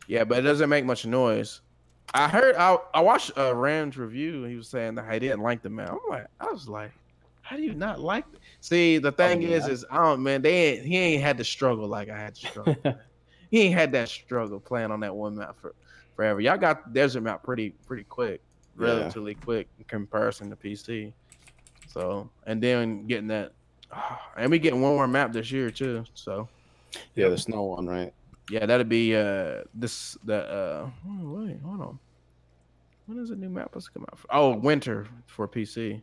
Yeah, but it doesn't make much noise. I watched Rand's review and he was saying that he didn't like the map. I was like, how do you not like it? See, the thing is I don't man, he ain't had to struggle like I had to struggle. He ain't had that struggle playing on that one map forever. Y'all got the desert map pretty quick, relatively quick in comparison to PC. So and then getting that and we getting one more map this year too. So yeah, the snow one, right? yeah, that'd be wait, hold on. When is the new map supposed to come out? Oh, winter for PC.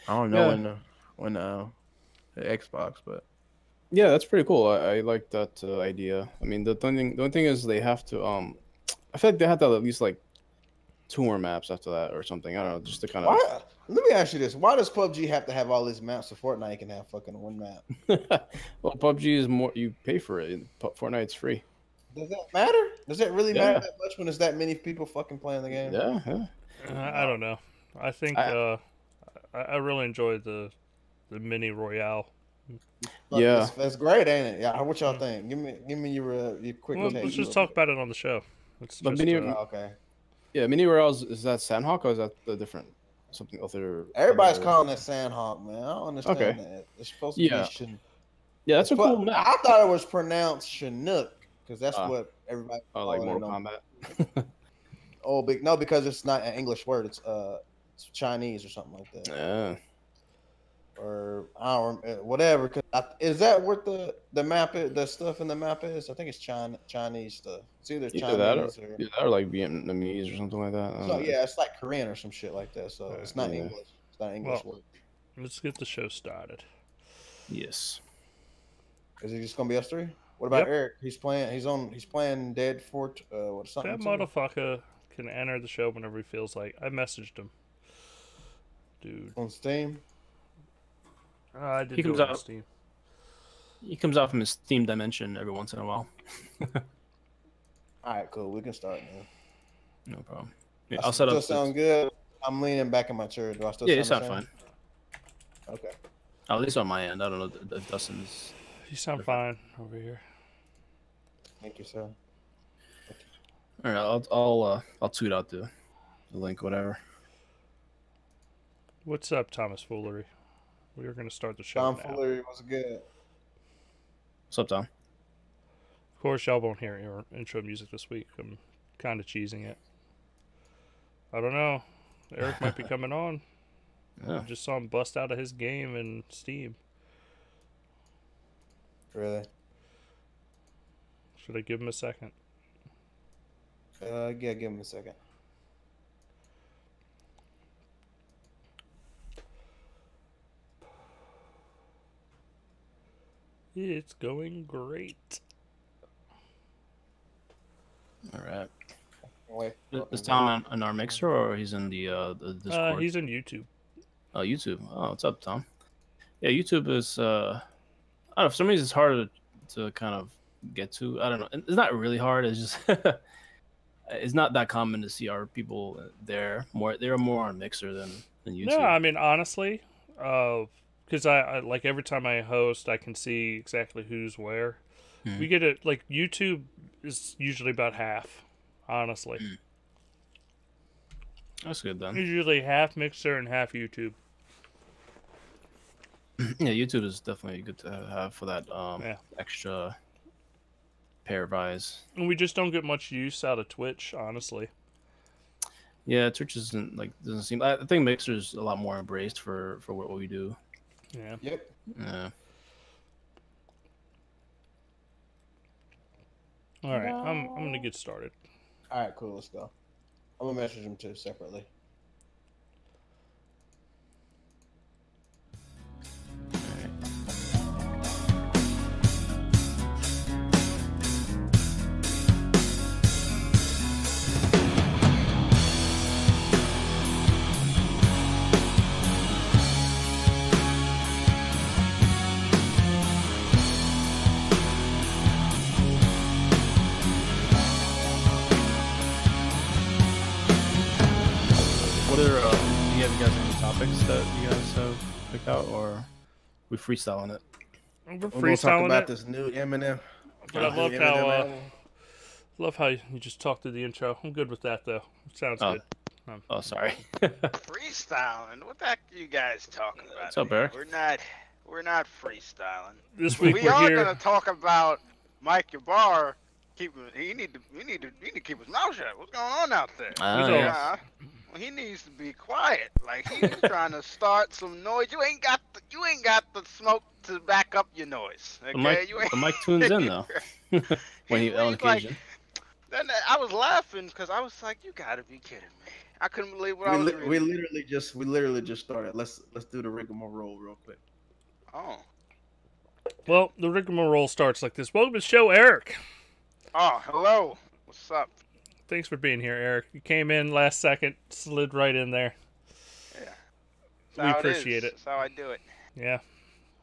I don't know when the Xbox, but yeah, that's pretty cool. I like that idea. I mean, the only thing is they have to I feel like they have to have at least like 2 more maps after that or something. I don't know, just to kind of. Let me ask you this: why does PUBG have to have all these maps so Fortnite can have fucking one map? Well, PUBG is more, you pay for it. Fortnite's free. Does that matter? Does it really matter that much when there's that many people fucking playing the game? Yeah. I don't know. I think I really enjoyed the mini royale. Yeah, that's great, ain't it? Yeah, what y'all think? Give me your quick. Let's just talk about it on the show. Okay. Yeah, mini royales, is that Sandhawk or is that the different something other? Everybody's calling it Sandhawk, man. I don't understand that. It's supposed to be Yeah, that's a cool map. I thought it was pronounced Chinook because that's what everybody. Oh, like Mortal Kombat. No, because it's not an English word. It's Chinese or something like that. Yeah. Or I don't whatever. Is that what the map is? The stuff in the map is? I think it's Chinese stuff. It's either Chinese or like Vietnamese or something like that. So yeah, it's like Korean or some shit like that. So it's not English. It's not an English word. Let's get the show started. Yes. Is it just gonna be us 3? What about Eric? He's playing. He's playing Dead Fort. Something. That motherfucker can enter the show whenever he feels like. I messaged him, dude. On Steam. I did. He comes out. Steam. He comes out from his Steam dimension every once in a while. All right, cool. We can start now. No problem. Yeah, I'll set up. Still sound good. I'm leaning back in my chair. Do I still? Yeah, you sound fine. Okay. At least on my end. I don't know if Dustin's. You sound fine over here. Thank you, sir. All right, I'll tweet out the link, whatever. What's up, Thomas Foolery? We are going to start the show Tom now. Foolery was good. What's up, Tom? Of course, y'all won't hear your intro music this week. I'm kind of cheesing it. I don't know. Eric might be coming on. Yeah. I just saw him bust out of his game in Steam. Really? Should I give him a second? Yeah, give him a second. It's going great. All right. Wait. Is Tom on our mixer or he's in the Discord? He's in YouTube. Oh, YouTube. Oh, what's up, Tom? Yeah, YouTube is. I don't know. For some reason, it's hard to kind of get to. I don't know. It's not really hard. It's just. It's not that common to see our people there. They're more on Mixer than YouTube. No, I mean honestly, because I like every time I host, I can see exactly who's where. Mm-hmm. We get it like YouTube is usually about half, honestly. That's good then. It's usually half Mixer and half YouTube. Yeah, YouTube is definitely good to have for that extra pair of eyes. And we just don't get much use out of Twitch, honestly. Yeah, Twitch doesn't seem. I think Mixer's a lot more embraced for what we do. Yeah. Yep. Yeah. All right, I'm gonna get started. All right, cool. Let's go. I'm gonna message him too separately. That you guys have picked out, or we freestyling it? We're gonna talk about this new Eminem. But I loved how Love how you just talked through the intro. I'm good with that though. Sounds Oh. good. Oh, sorry. Freestyling? What the heck are you guys talking about? What's up, Eric? We're not freestyling. This week We we're are here. gonna talk about Mike Ybarra. He need to keep his mouth shut. What's going on out there? Yeah. Well, he needs to be quiet. Like he's trying to start some noise. You ain't got the smoke to back up your noise. Okay, The mic tunes in though. when he on occasion. Like, then I was laughing because I was like, "You gotta be kidding me!" I couldn't believe what I was reading. We literally just started. Let's do the rigmarole real quick. Oh. Well, the rigmarole starts like this. Welcome to the show, Eric. Oh, hello. What's up? Thanks for being here, Eric. You came in last second, slid right in there. Yeah. We appreciate it. That's how I do it. Yeah.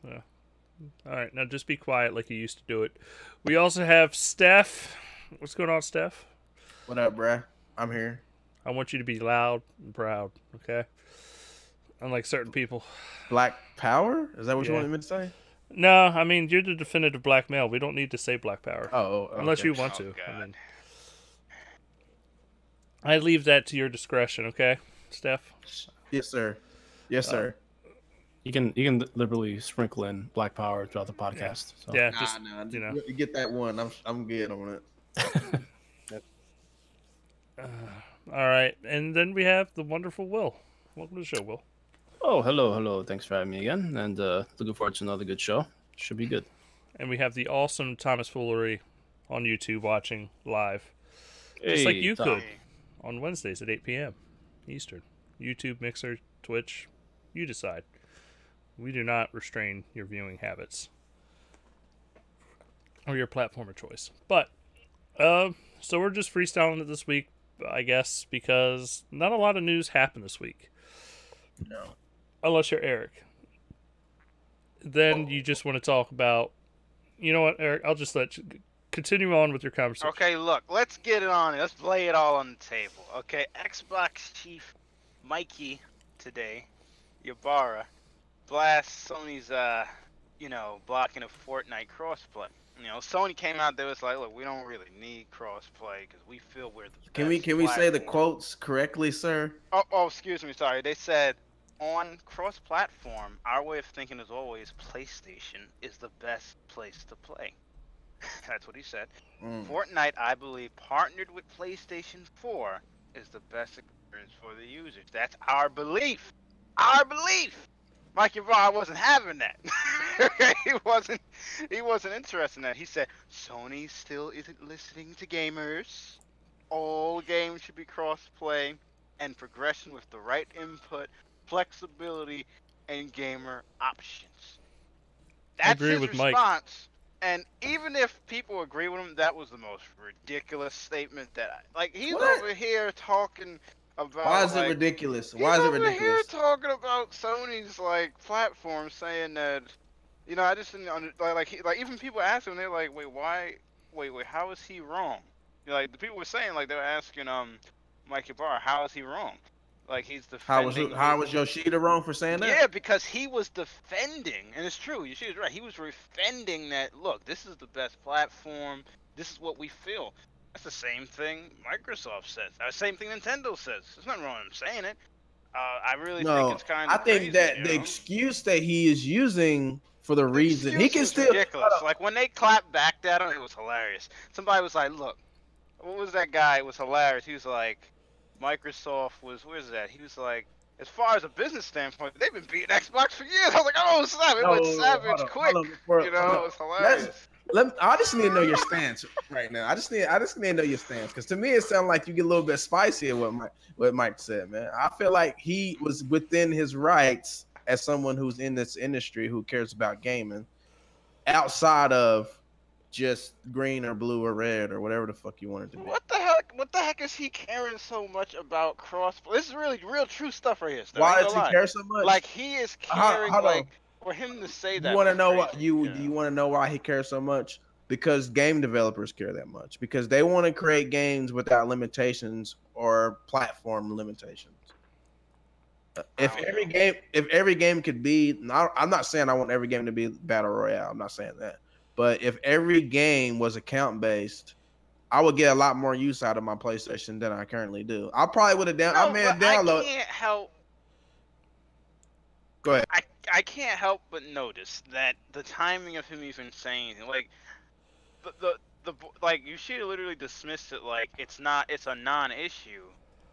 All right, now just be quiet like you used to do it. We also have Steph. What's going on, Steph? What up, bruh? I'm here. I want you to be loud and proud, okay? Unlike certain people. Black power? Is that what you Yeah. wanted me to say? No, I mean, you're the definitive black male. We don't need to say black power. Oh, okay. Unless you want to. Oh, God. I mean, I leave that to your discretion, okay, Steph? Yes, sir. Yes, sir. You can liberally sprinkle in Black Power throughout the podcast. So. Yeah, Nah, just, nah. you know. You get that one. I'm good on it. All right, and then we have the wonderful Will. Welcome to the show, Will. Oh, hello. Thanks for having me again, and looking forward to another good show. Should be good. And we have the awesome Thomas Foolery on YouTube watching live. Just Hey, like you Tom. could on Wednesdays at 8 p.m. Eastern. YouTube, Mixer, Twitch, you decide. We do not restrain your viewing habits or your platform of choice. But, so we're just freestyling it this week, I guess, because not a lot of news happened this week. No. Unless you're Eric. Then you just want to talk about, you know what, Eric, I'll just let you continue on with your conversation. Okay, look, let's get it on. Let's lay it all on the table. Okay, Xbox chief Mikey today, Ybarra, blasts Sony's, blocking of Fortnite crossplay. You know, Sony came out there was like, look, we don't really need crossplay because we feel we're the Can we best say the platform. quotes correctly, sir? Oh, excuse me, sorry. They said, on cross-platform, our way of thinking is always PlayStation is the best place to play. That's what he said. Fortnite, I believe, partnered with PlayStation 4 is the best experience for the users. That's our belief. Our belief. Mike Ybarra wasn't having that. He wasn't interested in that. He said Sony still isn't listening to gamers. All games should be cross-play and progression with the right input, flexibility, and gamer options. That's agree his with Mike. response. And even if people agree with him, that was the most ridiculous statement he's What? over here talking about. Why is it ridiculous? Why is it He's over here ridiculous? talking about Sony's platform, saying that, I just didn't even people ask him, they're like, wait, how is he wrong? The people were saying they were asking Mike Ybarra, how is he wrong? He's defending. How was Yoshida wrong for saying that? Yeah, because he was defending, and it's true. Yoshida's right. He was defending that. Look, this is the best platform. This is what we feel. That's the same thing Microsoft says. The same thing Nintendo says. There's nothing wrong with him saying it. I really think it's kind of. I think crazy, that the excuse that he is using for the reason he can still ridiculous. When they clapped back at him, it was hilarious. Somebody was like, "Look, what was that guy?" It was hilarious. He was like, "Microsoft was where's that?" He was like, "As far as a business standpoint, they've been beating Xbox for years." I was like, "Oh, snap! It went savage quick." It was hilarious. I just need to know your stance right now. I just need to know your stance because to me it sounded like you get a little bit spicy at what Mike said, man. I feel like he was within his rights as someone who's in this industry who cares about gaming, outside of just green or blue or red or whatever the fuck you want it to be. What the heck is he caring so much about crossplay? This is really real true stuff right here. Steph. Why does he care so much? He is caring for him to say that. You want to know what you want to know why he cares so much? Because game developers care that much. Because they want to create games without limitations or platform limitations. If every game could be, I'm not saying I want every game to be battle royale. I'm not saying that. But if every game was account based, I would get a lot more use out of my PlayStation than I currently do. I probably would have I may have downloaded. I can't help. Go ahead. I can't help but notice that the timing of him even saying like the like Yoshida literally dismissed it like it's a non-issue.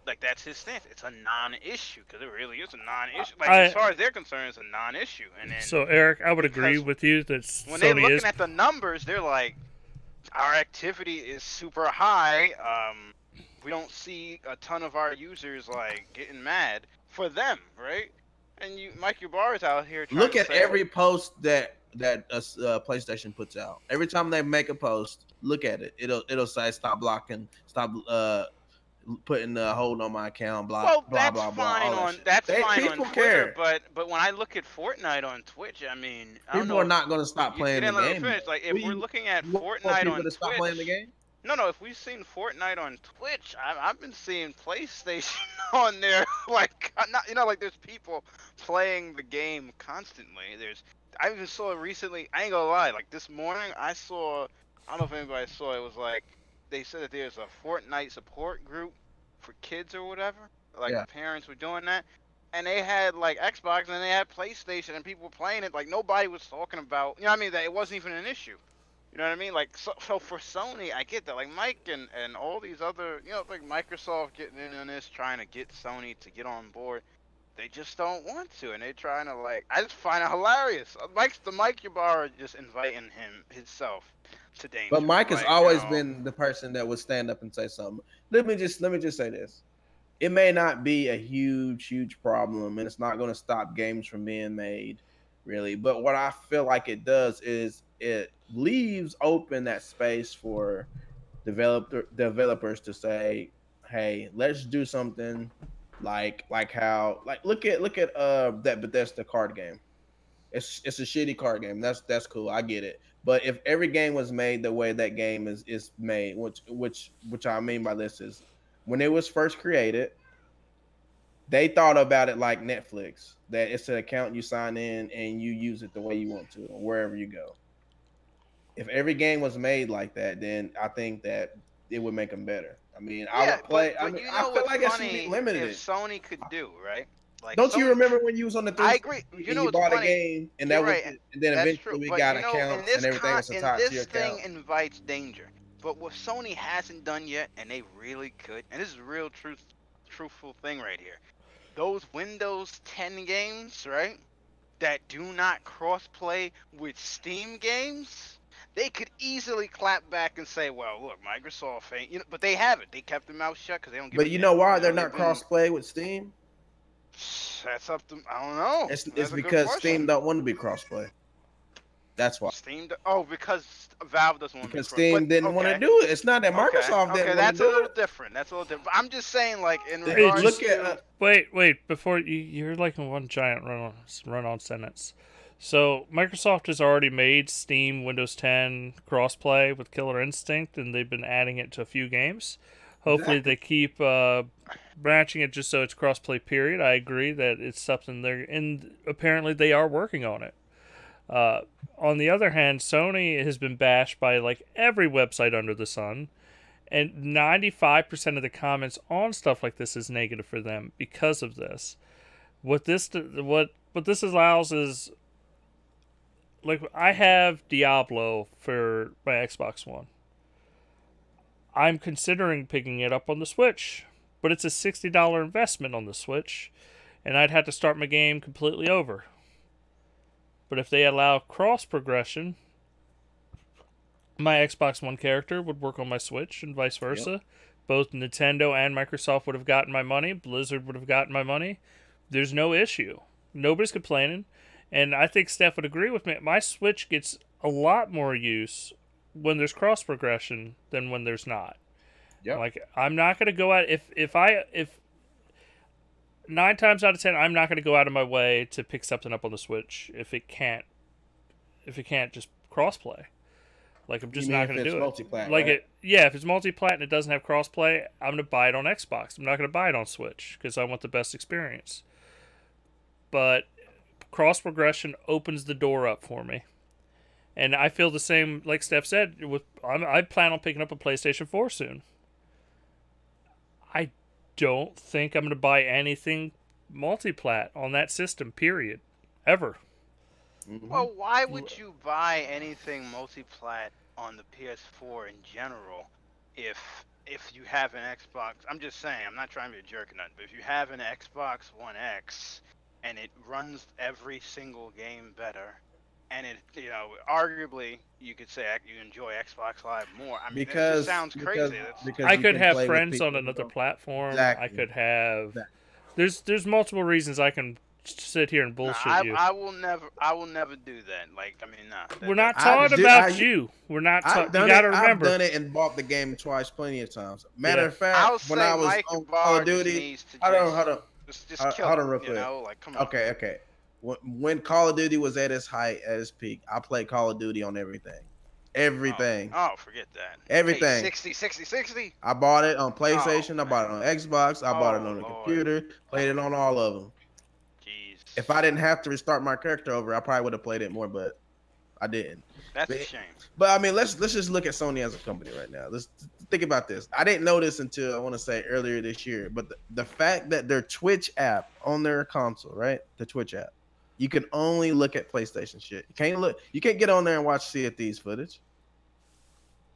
Like that's his stance. It's a non-issue because it really is a non-issue. Like as far as they're concerned, it's a non-issue. And then so Eric, I would agree with you that when Sony they're looking at the numbers, they're like, our activity is super high. We don't see a ton of our users like getting mad for them, right? And Mike Ybarra's out here. Look at every post that PlayStation puts out. Every time they make a post, look at it. It'll say stop blocking, stop putting a hold on my account. Blah blah blah blah. That's fine on Twitter, but when I look at Fortnite on Twitch, I mean, people are not going to stop playing the game. Like if we're looking at Fortnite on Twitch, stop playing the game? No. If we've seen Fortnite on Twitch, I've been seeing PlayStation on there. Like, like there's people playing the game constantly. I even saw it recently. I ain't gonna lie. Like this morning, I don't know if anybody saw it. It was like they said that there's a Fortnite support group for kids or whatever. Like parents were doing that, and they had like Xbox and they had PlayStation, and people were playing it. Like nobody was talking about. You know what I mean? That it wasn't even an issue. You know what I mean? Like, so for Sony, I get that. Like, Mike and all these other, like Microsoft getting in on this, trying to get Sony to get on board. They just don't want to, and they're trying to, like, I just find it hilarious. Mike Ybarra just inviting himself to danger. But Mike has always been the person that would stand up and say something. Let me just say this. It may not be a huge problem, and it's not going to stop games from being made, really. But what I feel like it does is it leaves open that space for developers to say, hey, let's do something like how look at that Bethesda card game. It's a shitty card game. That's cool. I get it. But if every game was made the way that game is made, which I mean by this is when it was first created, they thought about it like Netflix, that it's an account you sign in and you use it the way you want to wherever you go. If every game was made like that, then I think that it would make them better. I mean, I would play. But I feel like it should be limited. If Sony could do, right? Like, don't you remember when you was on the 360? I agree. You bought a game, and that was, and then eventually we got accounts and everything was attached to your account. This thing invites danger. But what Sony hasn't done yet, and they really could, and this is a real truthful thing right here. Those Windows 10 games, right, that do not cross-play with Steam games, they could easily clap back and say, well, look, Microsoft ain't, but they haven't. They kept their mouth shut because they don't give a But you know why they're not cross-play with Steam? That's up to, I don't know. It's because Steam don't want to be cross-play. That's why. Because Valve doesn't want to. Because Steam didn't want to do it. It's not that Microsoft didn't want to do it. That's a little different. I'm just saying, like, in regards to... Wait, before you're like in one giant run-on sentence. So Microsoft has already made Steam Windows 10 crossplay with Killer Instinct, and they've been adding it to a few games. Hopefully they keep branching it just so it's crossplay, period. I agree that it's something and apparently they are working on it. On the other hand, Sony has been bashed by like every website under the sun, and 95% of the comments on stuff like this is negative for them because of this. What this allows is, like, I have Diablo for my Xbox One. I'm considering picking it up on the Switch, but it's a $60 investment on the Switch, and I'd have to start my game completely over. But if they allow cross progression, my Xbox One character would work on my Switch and vice versa. Yep. Both Nintendo and Microsoft would have gotten my money. Blizzard would have gotten my money. There's no issue. Nobody's complaining. And I think Steph would agree with me. My Switch gets a lot more use when there's cross progression than when there's not. Yep. Like, I'm not going to go out if 9 times out of 10 I'm not going to go out of my way to pick something up on the Switch if it can't just crossplay. Like, I'm just not going to do it. Like, right? If it's multi-plat and it doesn't have crossplay, I'm going to buy it on Xbox. I'm not going to buy it on Switch because I want the best experience. But cross progression opens the door up for me. And I feel the same, like Steph said. I plan on picking up a PlayStation 4 soon. I don't think I'm going to buy anything multiplat on that system, period. Ever. Well, why would you buy anything multiplat on the PS4 in general if you have an Xbox? I'm just saying, I'm not trying to be a jerk or nothing, but if you have an Xbox One X and it runs every single game better, and it, arguably you could say you enjoy Xbox Live more. I mean, that just sounds crazy. I could have friends on another platform. Exactly. I could have. There's multiple reasons I can sit here and bullshit you. I will never do that. Like, I mean, nah. We're not talking about you. We're not. You gotta remember. I've done it and bought the game twice plenty of times. Matter of fact, when I was on Call of Duty, hold on. Just kill hold on real quick. Like, come on. Okay. When Call of Duty was at its height, at its peak, I played Call of Duty on everything. Everything. Oh, forget that. Everything. 60. I bought it on PlayStation. I bought it on Xbox. I bought it on the computer. Played it on all of them. Jeez. If I didn't have to restart my character over, I probably would have played it more, but I didn't. That's a shame. But I mean, let's just look at Sony as a company right now. Let's think about this. I didn't know this until I want to say earlier this year, but the fact that their Twitch app on their console, right? The Twitch app, you can only look at PlayStation shit. You can't get on there and watch Sea of Thieves footage.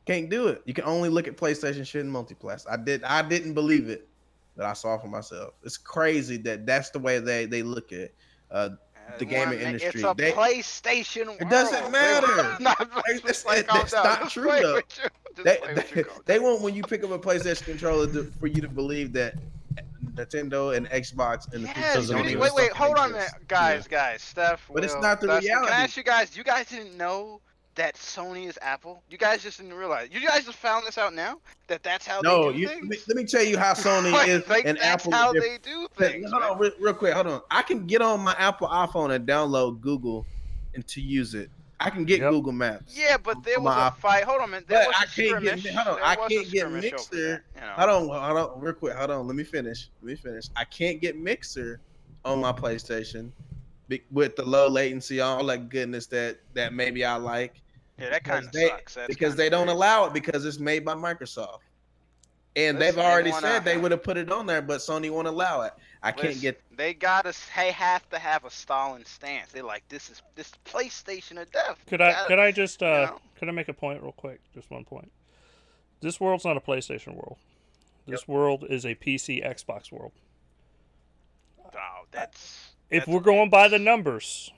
Can't do it. You can only look at PlayStation shit and multiplat. I didn't believe it, but I saw for myself. It's crazy that that's the way they look at the gaming industry. It's a PlayStation world. It doesn't matter. That's not true though. They want, when you pick up a PlayStation controller, for you to believe that Nintendo and Xbox and the wait, hold on a minute, guys, Steph. But it's not the reality. Can I ask you guys? You guys didn't know that Sony is Apple? You guys just didn't realize. You guys just found this out now that's how they do things. Let me tell you how Sony is and Apple. That's how they do things. Hold on, real quick. Hold on. I can get on my Apple iPhone and download Google and to use it. I can get Google Maps. Yeah, but there was a fight. Hold on, man. I can't get Mixer. Hold on, real quick. Hold on. Let me finish. I can't get Mixer on my PlayStation with the low latency, all that goodness that maybe I like. Yeah, that kind of sucks. Because they don't allow it because it's made by Microsoft. And they've already said they would have put it on there, but Sony won't allow it. They have to have a Stalin stance. They're like, this PlayStation of death. Could I just could I make a point real quick? Just one point. This world's not a PlayStation world. This world is a PC Xbox world. Oh, if we're going by the numbers,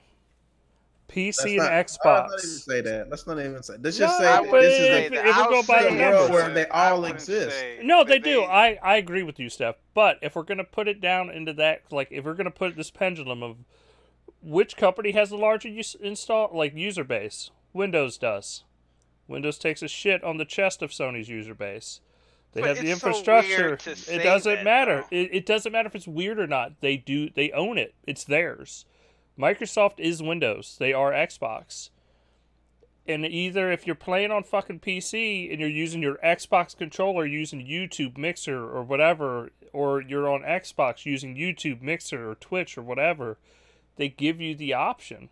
PC and Xbox. Let's not even say. Let's just say this is if we're going by the numbers where they all exist. No, they do. I agree with you, Steph. But if we're gonna put it down into that, like if we're gonna put this pendulum of which company has the larger user base, Windows does. Windows takes a shit on the chest of Sony's user base. They have the infrastructure. It doesn't matter. It doesn't matter if it's weird or not. They do. They own it. It's theirs. Microsoft is Windows. They are Xbox. And either if you're playing on fucking PC and you're using your Xbox controller using YouTube Mixer or whatever, or you're on Xbox using YouTube Mixer or Twitch or whatever, they give you the option.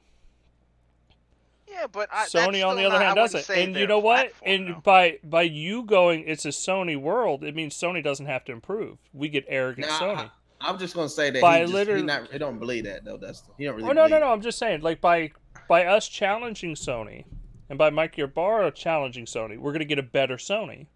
Yeah, but Sony, on the other hand, doesn't. And you know what? And by you going, it's a Sony world, it means Sony doesn't have to improve. We get arrogant Sony. I'm just gonna say that he don't believe that though. He don't really. No. I'm just saying, like by us challenging Sony, and by Mike Ybarra challenging Sony, we're gonna get a better Sony.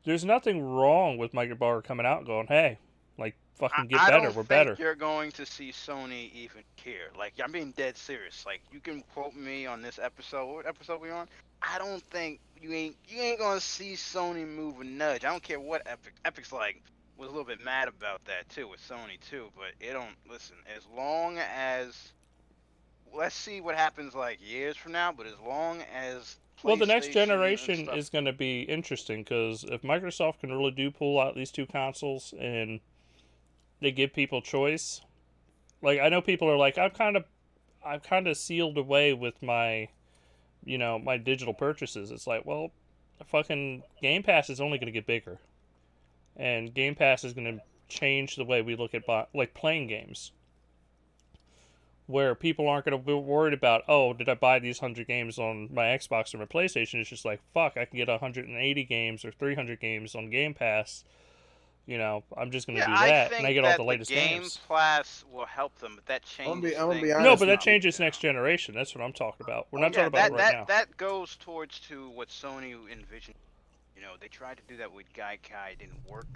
There's nothing wrong with Mike Ybarra coming out and going, "Hey, like fucking get better. We're better." I don't think you're going to see Sony even care. Like, I'm being dead serious. Like, you can quote me on this episode. What episode we on? I don't think you ain't gonna see Sony move a nudge. I don't care what Epic's like. Was a little bit mad about that too with Sony too, but it don't listen. As long as let's see what happens like years from now, but as long as the next generation is going to be interesting because if Microsoft can really pull out these two consoles and they give people choice, like I know people are like I've kind of sealed away with my my digital purchases. It's like, well, fucking Game Pass is only going to get bigger. And Game Pass is going to change the way we look at playing games. where people aren't going to be worried about, oh, did I buy these 100 games on my Xbox or my PlayStation? It's just like, fuck, I can get 180 games or 300 games on Game Pass. You know, I'm just going to do that, and I get all the latest games. Game Pass will help them, but that changes. I'm gonna be things. honest No, but that with you. changes next generation. That's what I'm talking about. We're not talking about it right now. That goes towards to what Sony envisioned. You know, they tried to do that with Gaikai, it didn't work.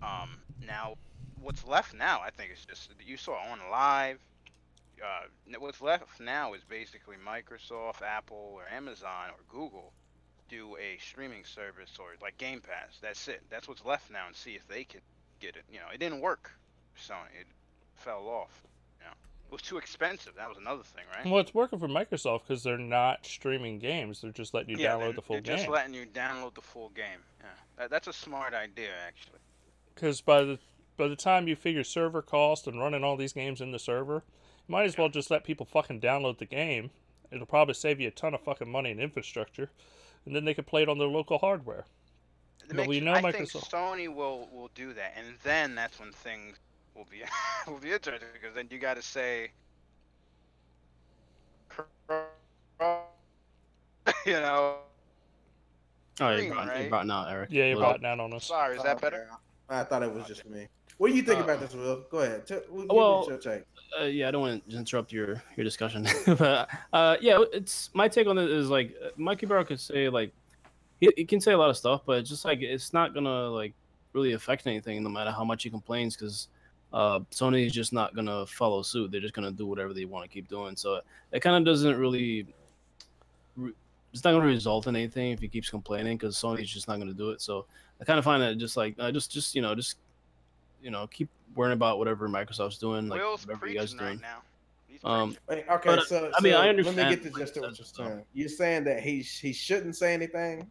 Now, what's left now, I think, is just you saw on live. What's left now is basically Microsoft, Apple, or Amazon, or Google do a streaming service or like Game Pass. That's it. That's what's left now, and see if they can get it. You know, it didn't work for Sony. It fell off. You know, it was too expensive. That was another thing, right? Well, it's working for Microsoft because they're not streaming games. They're just letting you download the full game. They're just letting you download the full game. Yeah, that's a smart idea, actually. Because by the time you figure server cost and running all these games in the server, you might as well just let people fucking download the game. It'll probably save you a ton of fucking money in infrastructure, and then they can play it on their local hardware. But we know I think Sony will do that, and then that's when things will be will be interesting, because then you got to say, you know. Oh, you're brought out, Eric. Yeah, you're brought down on us. Sorry, is that better? I thought it was just me. What do you think about this, Will? Go ahead. Yeah, I don't want to interrupt your discussion, but yeah, it's my take on it is like Mikey Barrow could say like he can say a lot of stuff, but just like it's not gonna like really affect anything, no matter how much he complains, because Sony is just not gonna follow suit. They're just gonna do whatever they want to keep doing. So it kind of doesn't really. It's not going to result in anything if he keeps complaining, because Sony's just not going to do it. So I kind of find that just like just keep worrying about whatever Microsoft's doing, like Will's whatever you guys are doing. Right now. Okay, but, so I mean, I understand. Let me get to just what you're saying. You're saying that he shouldn't say anything?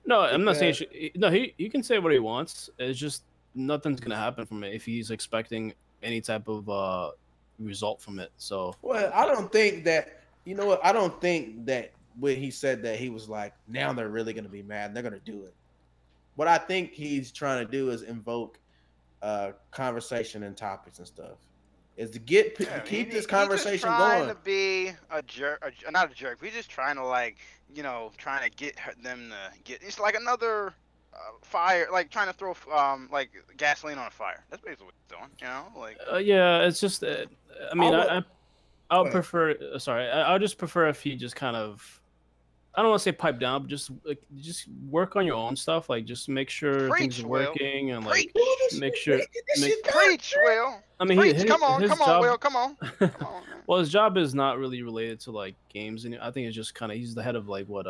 No, I'm not saying. No, he can say what he wants. It's just nothing's going to happen from it if he's expecting any type of result from it. So well, I don't think that. You know what? I don't think that. When he said that, he was like, now they're really going to be mad and they're going to do it. What I think he's trying to do is invoke conversation and topics and stuff. Is to keep this conversation going. He's just trying to be a jerk, not a jerk. We're just trying to trying to get them to get. It's like another fire, like trying to throw like gasoline on a fire. That's basically what he's doing, you know? Like. Yeah, it's just. I mean, I'll prefer. Sorry, I'll just prefer if he just kind of. I don't want to say pipe down, but just work on your own stuff. Like, just make sure things are working and like make sure. Preach, Will. I mean, come on, Will, come on. Well, his job is not really related to like games, and I think it's just kind of he's the head of like what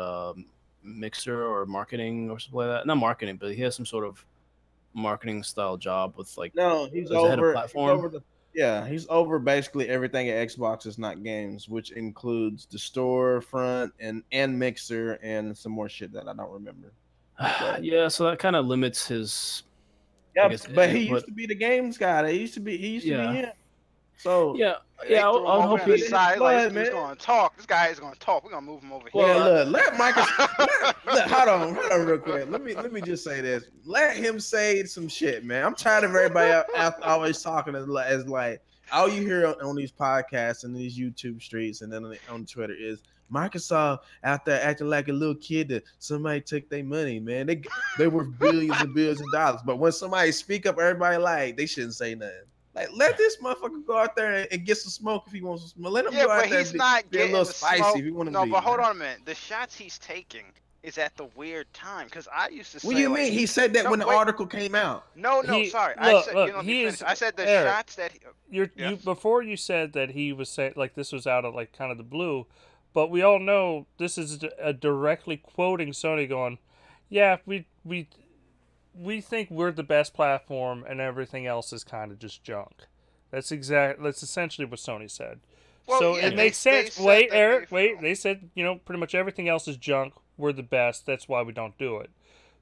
Mixer or marketing or something like that. Not marketing, but he has some sort of marketing style job with like. No, he's over. Head of platform. He's over basically everything at Xbox is not games, which includes the storefront and Mixer and some more shit that I don't remember. Yeah, so that kind of limits his. Yeah, but he used to be the games guy. He used to be him. So I'll hope he's going to talk. This guy is going to talk. We're going to move him over here. Well, let Michael. Hold on, real quick. Let me just say this. Let him say some shit, man. I'm tired of everybody always talking as like all you hear on these podcasts and these YouTube streets and then on Twitter is Microsoft out there acting like a little kid that somebody took their money, man. They were billions and billions of dollars, but when somebody speak up, everybody like they shouldn't say nothing. Like, let this motherfucker go out there and get some smoke if he wants some smoke. Let him go out there and be a little spicy if he wants to be. No, but hold on a minute. The shots he's taking is at the weird time, because I used to say. What do you mean? He said that when the article came out. No, sorry. I said the Eric, shots that. You before you said that he was saying like this was out of like kind of the blue, but we all know this is directly quoting Sony going, yeah, we think we're the best platform and everything else is kind of just junk. That's essentially what Sony said. Well, so it makes sense. Wait, Eric, they said, pretty much everything else is junk. We're the best. That's why we don't do it.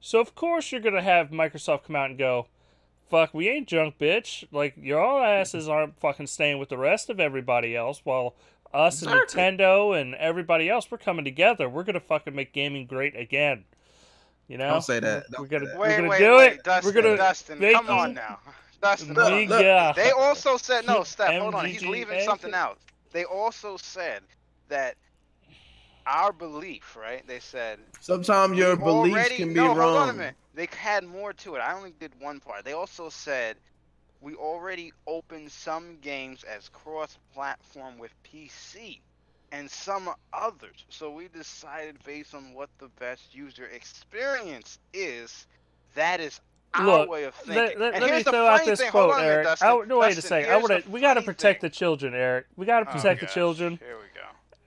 So of course you're going to have Microsoft come out and go, fuck, we ain't junk, bitch. Like, your asses aren't fucking staying with the rest of everybody else while us and Nintendo and everybody else, we're coming together. We're going to fucking make gaming great again. Don't say that. We're gonna do it. Dustin, come on now. Dustin, they also said no. Steph, hold on. He's leaving something out. they also said that our belief, right? They said Sometimes your we beliefs already can be no. Hold on a wrong. minute. They had more to it. I only did one part. They also said we already opened some games as cross-platform with PC and some others. So we decided based on what the best user experience is, that is our Look, way of thinking. let And me here's the throw out funny this thing. Hold quote, on a minute, Eric. Dustin. No, wait a Dustin, second. here's the We got to funny protect thing. the children, Eric. We got to Oh, protect the gosh. children. Here we go.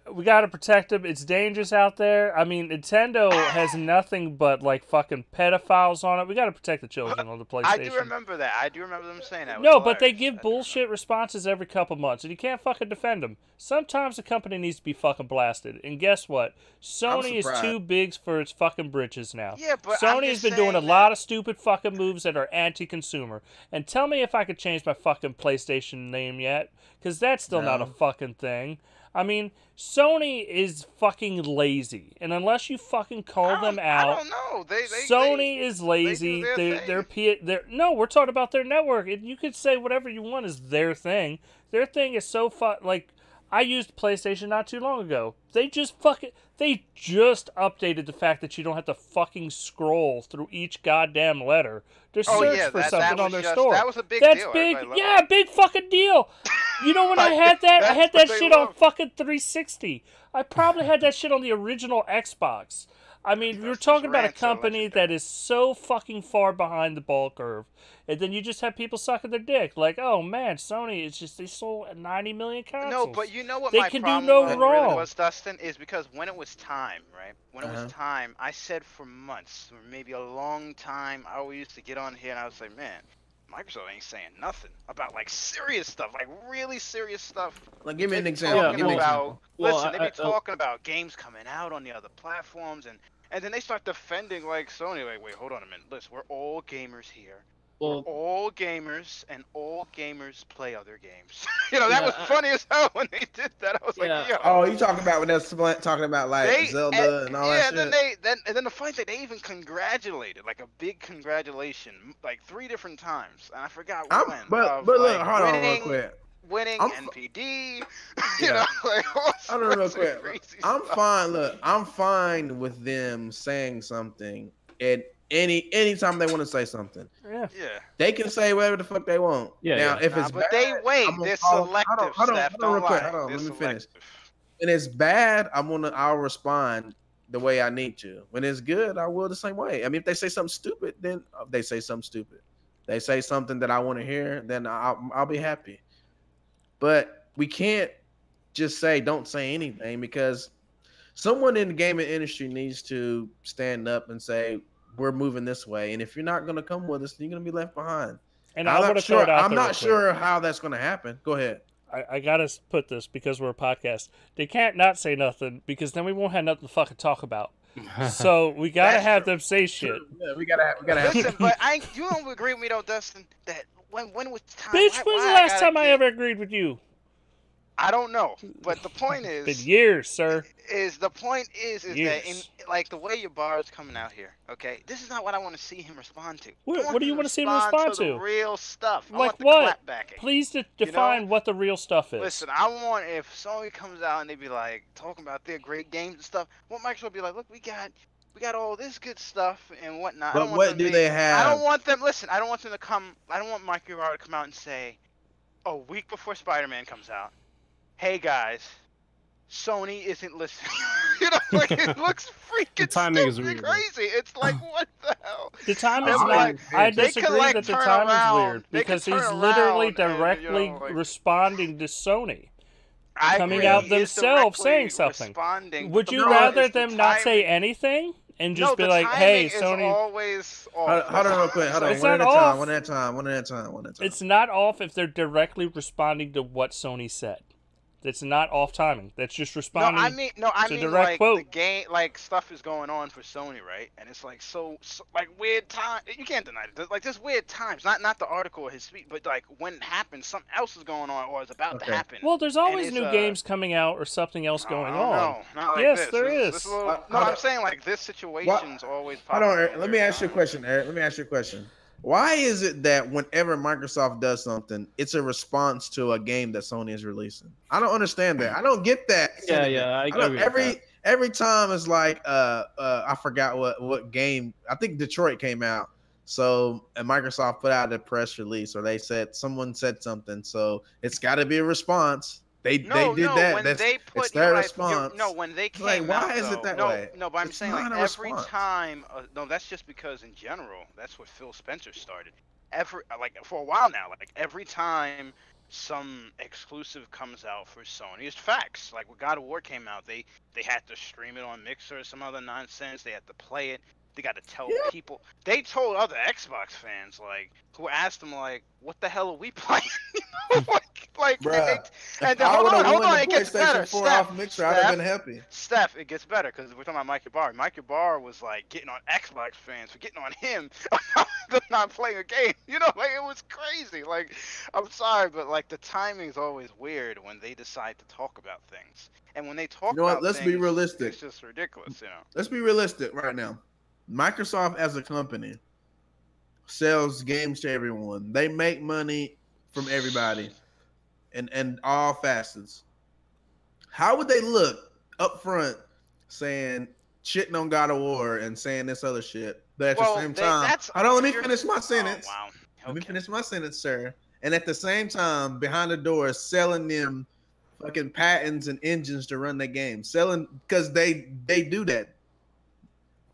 We got to protect them. It's dangerous out there. I mean, Nintendo has nothing but like fucking pedophiles on it. We got to protect the children on the PlayStation. I do remember that. I do remember them saying that. It was No, but they hilarious. give bullshit responses every couple months, and you can't fucking defend them. Sometimes the company needs to be fucking blasted. And guess what? Sony is too big for its fucking britches now. Yeah, but I'm Sony has just been doing a saying lot of stupid fucking moves that are anti-consumer. And tell me if I could change my fucking PlayStation name yet, because that's still not a fucking thing. I mean, Sony is fucking lazy, and unless you fucking call them out, I don't know. Sony is lazy. They do their thing. No, we're talking about their network. You could say whatever you want is their thing. Their thing is so like. I used PlayStation not too long ago. They just updated the fact that you don't have to fucking scroll through each goddamn letter to search for something on their store. That was a big That's deal. big. Yeah, big fucking deal. You know when I had that? I had that shit on fucking 360. I probably had that shit on the original Xbox. I mean, you're talking about a company that is so fucking far behind the ball curve. And then you just have people sucking their dick. Like, oh man, Sony, it's just they sold 90 million consoles. No, but you know what they my can problem do no really wrong. was, Dustin, is because when it was time, right? When it was time, I said for months, or maybe a long time, I always used to get on here and I was like, man, Microsoft ain't saying nothing about like serious stuff, like really serious stuff. Like, give me an example. Listen, they be talking about games coming out on the other platforms, and then they start defending like Sony. Like, wait, hold on a minute. Listen, we're all gamers here. We're all gamers, and all gamers play other games. You know, that was funny as hell when they did that. I was like, yo. Oh, you talking about when they're talking about like Zelda and all that shit? Yeah, and then the funny thing, they even congratulated, like a big congratulation, like 3 different times, and I forgot when. But look, hold on real quick. Winning NPD, you know, like I don't know real quick. I'm stuff. fine. Look, I'm fine with them saying something at anytime they want to say something. Yeah. They can say whatever the fuck they want. Yeah. Now, if it's but bad, they wait. They're selective. Hold on, real quick. Hold on, let me finish. When it's bad, I'll respond the way I need to. When it's good, I will the same way. I mean, if they say something stupid, then they say something stupid. They say something that I want to hear, then I'll be happy. But we can't just say don't say anything, because someone in the gaming industry needs to stand up and say we're moving this way, and if you're not going to come with us, you're going to be left behind. And I'm not sure how that's going to happen. Go ahead. I gotta put this because we're a podcast. They can't not say nothing, because then we won't have nothing to fucking talk about. So we gotta have them say shit. Yeah, we gotta have. Listen, but you don't agree with me though, Dustin, that when it was time. Bitch, when's the last time I ever agreed with you? I don't know, but the point is, been years, sir. The point is that in like the way your bar is coming out here, okay, this is not what I want to see him respond to. What do you want to see him respond to? The real stuff. Like what? Please define what the real stuff is. Listen, I want, if Sony comes out and they be like talking about their great games and stuff, what Microsoft will be like, look, we got all this good stuff and whatnot. But what do they have? I don't want them. Listen, I don't want them to come. I don't want Microsoft to come out and say, a week before Spider-Man comes out, hey guys, Sony isn't listening. You know, like it looks freaking crazy. It's like, what the hell? The timing is like, I disagree that the timing is weird, because he's literally directly responding to Sony. Coming out themselves saying something. Would you rather them not say anything and just be like, hey, Sony? Hold on real quick. Hold on. One at a time. It's not off if they're directly responding to what Sony said. It's not off timing. That's just responding. I mean direct like quote. The game, like stuff is going on for Sony, right? And it's like so like weird time. You can't deny it. Like there's weird times. Not the article or his speech, but like when it happens, something else is going on or is about to happen. Well, there's always new games coming out or something else going on. No, not like yes, this. there is. I'm saying like this situation's always. Hold on, Eric. Let me ask you a question, Eric. Why is it that whenever Microsoft does something, it's a response to a game that Sony is releasing? I don't understand that. I don't get that. Yeah, sentiment. yeah, I don't, agree with that. every time it's like I forgot what game. I think Detroit came out. So and Microsoft put out a press release, or they said someone said something. So it's got to be a response. They did that. It's their response. When they came like, why out, is it that way? No, but I'm It's saying not like a every response. time. No, that's just because in general, that's what Phil Spencer started. For a while now, like every time some exclusive comes out for Sony, it's facts. Like when God of War came out, they had to stream it on Mixer or some other nonsense. They had to play it. They got to tell people. They told other Xbox fans, like, who asked them, like, what the hell are we playing? Bruh, and I would have hold won on, the it gets PlayStation better. 4 off Mixer. I'd have been happy. Steph, it gets better because we're talking about Mike Ybarra. Mike Ybarra was like getting on Xbox fans for getting on him for not playing a game. You know, like it was crazy. Like, I'm sorry, but like the timing's always weird when they decide to talk about things. And when they talk about Let's things, be realistic. it's just ridiculous, you know. Let's be realistic right now. Microsoft as a company sells games to everyone. They make money from everybody and all facets. How would they look up front saying shitting on God of War and saying this other shit, but at the same time, hold on, let me finish my sentence. Oh, wow. Let me finish my sentence, sir. And at the same time, behind the door, selling them fucking patents and engines to run their games, selling because they do that.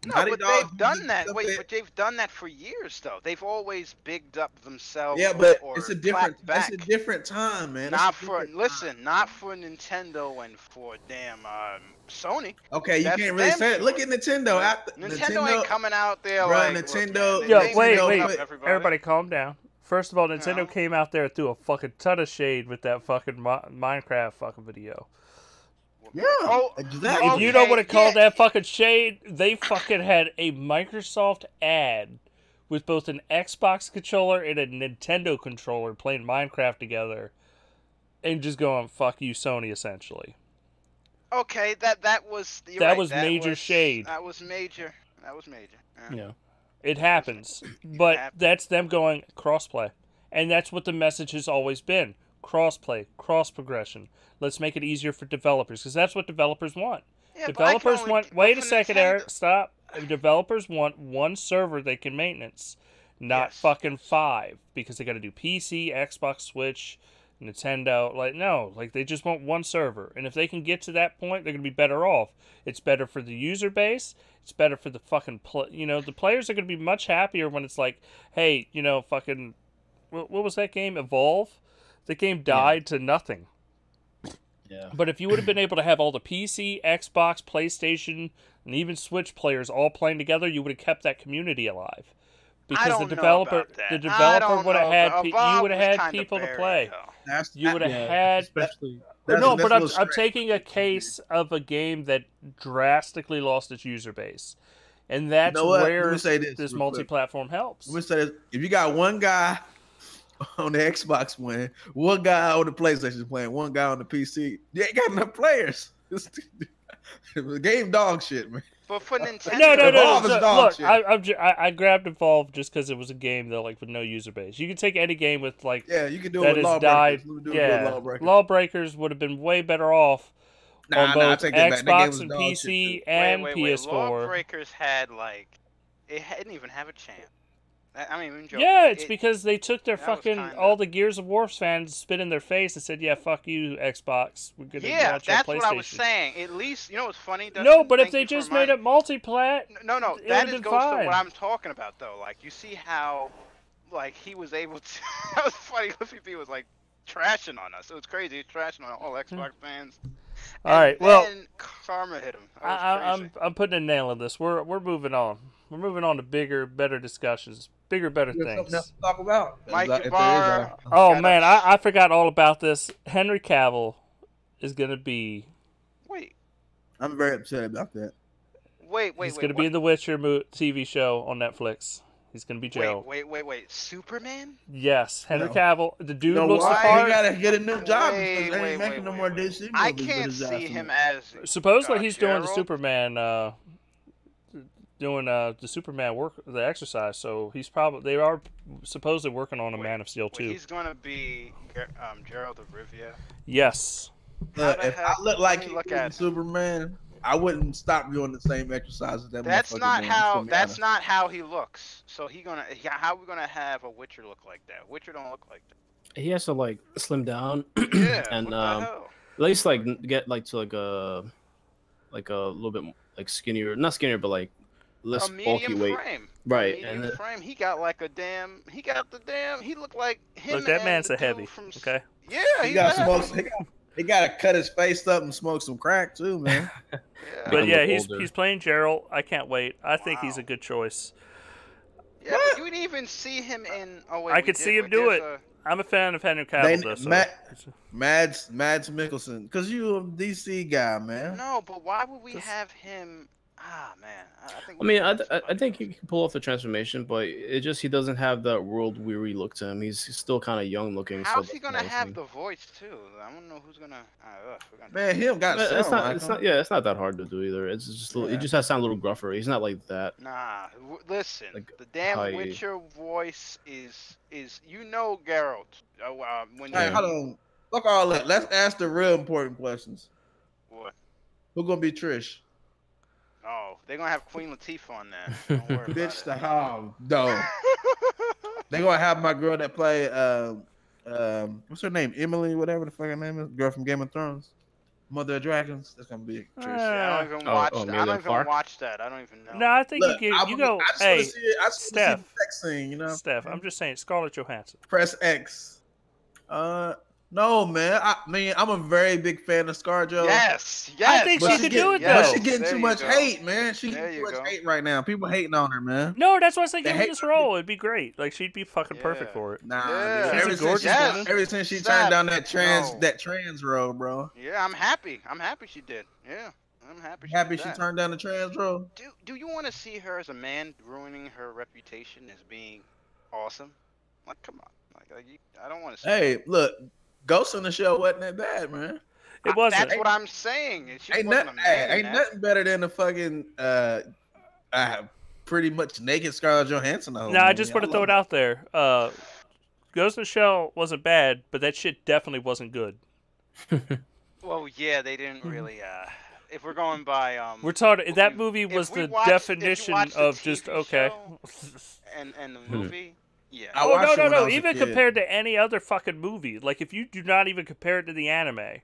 No, but they've done that. Wait, but they've done that for years, though. They've always bigged up themselves. Yeah, but or it's a different. back. It's a different time, man. Not for not for Nintendo and for damn Sony. Okay, you can't really say it. Look at Nintendo. Nintendo ain't coming out there bro, like Nintendo. Yo, wait. Everybody calm down. First of all, Nintendo came out there and threw a fucking ton of shade with that fucking Minecraft fucking video. Yeah, exactly. If you don't want to call that fucking shade, they fucking had a Microsoft ad with both an Xbox controller and a Nintendo controller playing Minecraft together, and just going "fuck you, Sony," essentially. Okay, that was major shade. That was major. Yeah, it happens, but that's them going crossplay, and that's what the message has always been: crossplay, cross progression. Let's make it easier for developers, because that's what developers want. Yeah, developers want. Wait a second, Eric. Stop. Developers want one server they can maintenance, not fucking 5, because they got to do PC, Xbox, Switch, Nintendo. Like they just want one server, and if they can get to that point, they're gonna be better off. It's better for the user base. It's better for the fucking the players are gonna be much happier when it's like, hey, fucking, what was that game? Evolve. The game died to nothing. Yeah. But if you would have been able to have all the PC, Xbox, PlayStation, and even Switch players all playing together, you would have kept that community alive. Because the developer would have had you would have had people to play. You would have had especially. But I'm taking a case of a game that drastically lost its user base, and that's where this multi-platform helps. Let me say this: if you got one guy on the Xbox playing, one guy on the PlayStation playing, one guy on the PC, you ain't got enough players. The game dog shit, man. But for Nintendo, no. Look, I grabbed Evolve just because it was a game that with no user base. You can take any game with you can do that it with has died. Lawbreakers would have been way better off on both Xbox and PC and PS4. Lawbreakers had it didn't even have a chance. I mean, yeah, it's because they took their fucking all the Gears of War fans spit in their face and said, "Yeah, fuck you, Xbox. We're gonna watch our PlayStation." What I was saying. At least what's funny. Dustin, no, but if they just made it multi-plat, no, that goes to what I'm talking about though. You see how, he was able to. That was funny. Flippy was trashing on us. It was crazy. He was trashing on all Xbox fans. All right, well, karma hit him. I'm putting a nail in this. We're moving on. We're moving on to bigger, better discussions, bigger, better things. Something else to talk about. Mike Ybarra. Oh man, I forgot all about this. Henry Cavill is gonna be. Wait. I'm very upset about that. Wait. He's gonna be in the Witcher TV show on Netflix. He's gonna be Joe. Wait. Superman? Yes, Henry Cavill. The dude looks the part. He gotta get a new job because they ain't making no more DC movies. I can't see him as. Supposedly he's doing the Superman. doing the Superman work, the exercise. So they are supposedly working on a Man of Steel too. He's gonna be Gerald of Rivia. Yes. If I look like look he was Superman, I wouldn't stop doing the same exercises that That's motherfucker not doing, how. to be That's honest. not how he looks. So how are we gonna have a Witcher look like that? Witcher don't look like that. He has to like slim down Yeah. and what the hell? at least like get like to like a little bit like skinnier, not skinnier, but like less A bulky medium weight. frame. Right, Medium and frame. He got like a damn. He got the damn. He looked like him. Look, that and man's the a heavy. dude from. Okay. Yeah, He got a heavy. smoke. He got to cut his face up and smoke some crack too, man. Yeah. But yeah, look older. he's playing Gerald. I can't wait. I think he's a Wow. good choice. Yeah, but you didn't even see him in. Oh wait, I we could did, see him wait, do there's it. I'm a fan of Henry Cavill, though. So. Mads Mikkelsen, because you a DC guy, man. No, but why would we have him? Ah, man. I think he can pull off the transformation, but he doesn't have that world weary look to him. He's still kind of young looking. How's so he gonna have the voice too? I don't know who's gonna. Man, he don't got to It's sound not. like It's him. not. Yeah, it's not that hard to do either. It's just. He just has to sound a little gruffer. He's not like that. Nah, listen. Like, the damn high. Witcher voice is Geralt. When Hey, hold on. Fuck all that. Let's ask the real important questions. What? Who gonna be Trish? Oh, they're gonna have Queen Latifah on there. Don't worry about Bitch, it. the hog. No. They gonna have my girl that play what's her name? Emily, whatever the fuck her name is. Girl from Game of Thrones. Mother of Dragons. That's gonna be Trish. Yeah, I don't even watch that. I don't even watch that. I don't even know. No, I think Look, you go. Hey, Steph. See the sex scene, you know. Steph, I'm just saying, Scarlett Johansson. Press X. No, man. I'm a very big fan of ScarJo. Yes. I think she could do it though. But she getting too much hate, man. She There getting too you much go. hate right now. People hating on her, man. No, that's why I say give her hate this role. It'd be great. Like she'd be fucking perfect for it. Nah, Yeah. dude. She's a gorgeous woman. Ever since she Stop. turned down that No. trans role, bro. Yeah, I'm happy. I'm happy she did. Yeah, I'm happy. Happy did she that. turned down the trans role. Do you want to see her as a man ruining her reputation as being awesome? Like, come on. I don't want to see. Hey, look, Ghost on the show wasn't that bad, man. It wasn't. That's what I'm saying. She Ain't wasn't nothing, a man in ain't that. nothing better than the fucking pretty much naked Scarlett Johansson. No, I just want to throw it out there. Ghost in the Shell wasn't bad, but that shit definitely wasn't good. Well, yeah, they didn't really. If we're going by We're talking that movie was the definition of just okay. And the movie, yeah. I Oh watched it when I no! was a Even kid. compared to any other fucking movie, like if you do not even compare it to the anime,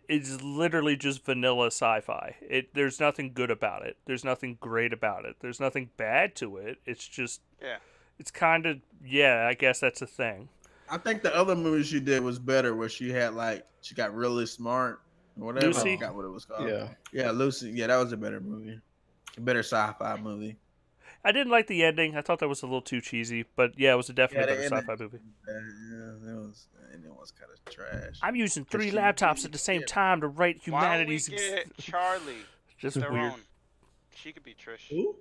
it's literally just vanilla sci-fi. There's nothing good about it. There's nothing great about it. There's nothing bad to it. It's just It's kind of I guess that's a thing. I think the other movie she did was better, where she got really smart or whatever. Lucy? I forgot what it was called. Yeah. Lucy. Yeah, that was a better movie, a better sci-fi movie. I didn't like the ending. I thought that was a little too cheesy, but yeah, it was a definitely the better ending- sci-fi movie. It was kind of trash. I'm using 3 laptops at the same time to write humanities. Why don't we get Charlie Just Theron? weird. She could be Trish. Who?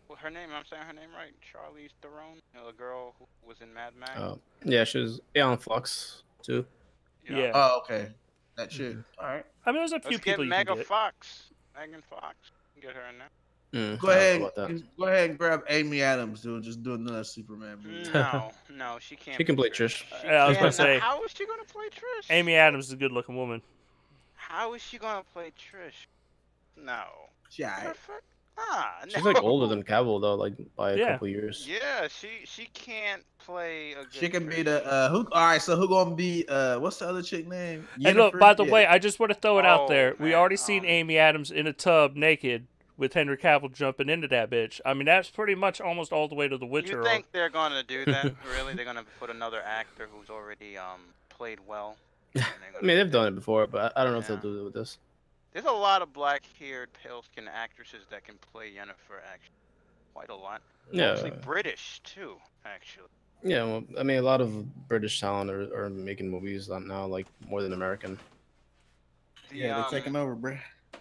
Well, her name. I'm saying her name right. Charlize Theron. You know, the girl who was in Mad Max. Yeah, she was on Flux too. Yeah. Oh, okay. That shit. All right. I mean, there's a few Let's get people you Megan can get. Fox. Megan Fox. Get her in there. Go ahead and grab Amy Adams, dude. Just do another Superman movie. No, she can't. She can play Trish. I was gonna say, How is she gonna play Trish? Amy Adams is a good-looking woman. How is she gonna play Trish? No. She alright. Perfect. She's like older than Cavill though, like by a couple years. Yeah, she can't play a good She can Trish. be the who? All right, so who gonna be what's the other chick name? And look, Yennefer? by the Yeah. way, I just want to throw it out Oh, there. We man, already seen Amy Adams in a tub naked with Henry Cavill jumping into that bitch. I mean, that's pretty much almost all the way to The Witcher. You think they're gonna do that? Really? They're gonna put another actor who's already played well? I mean, they've done it before, but I don't know if they'll do it with this. There's a lot of black-haired, pale-skinned actresses that can play Yennefer. Actually, quite a lot. Yeah. Mostly British too, actually. Yeah, well, I mean, a lot of British talent are making movies now, like more than American. Yeah, they're taking over, bro.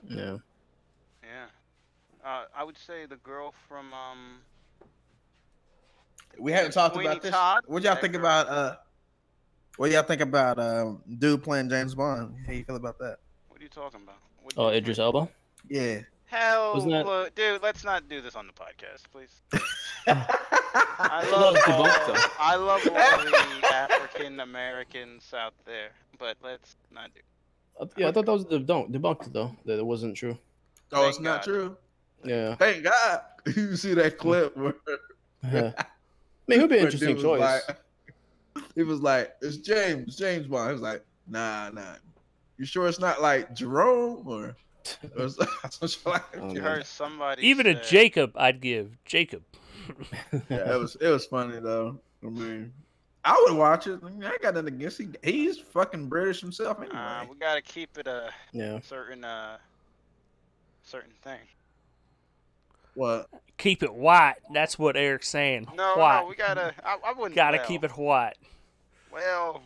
Yeah. Yeah. I would say the girl from We haven't talked Sweeney about this. Todd? What y'all think about what y'all think about dude playing James Bond? How you feel about that? What are you talking about? Oh, Idris Elba. Yeah. Hell, Wasn't that- look, dude, let's not do this on the podcast, please. I thought it was debunked, though. I love all the African Americans out there, but let's not do. Yeah, I thought that was debunked though. That it wasn't true. Oh, it's Thank not God. true. Yeah. Thank God. You see that clip where I mean, it would be an where interesting dude was choice. like- he was like, "It's James Bond." He was like, "Nah. You sure it's not like Jerome or?" You heard somebody. Even a say- Jacob, I'd give Jacob. Yeah, it was funny though. I mean, I would watch it. I mean, I got nothing against he's fucking British himself anyway. We gotta keep it a Yeah. certain thing. What? Keep it white. That's what Eric's saying. No, white. we gotta. I wouldn't. Gotta well, keep it white. Well,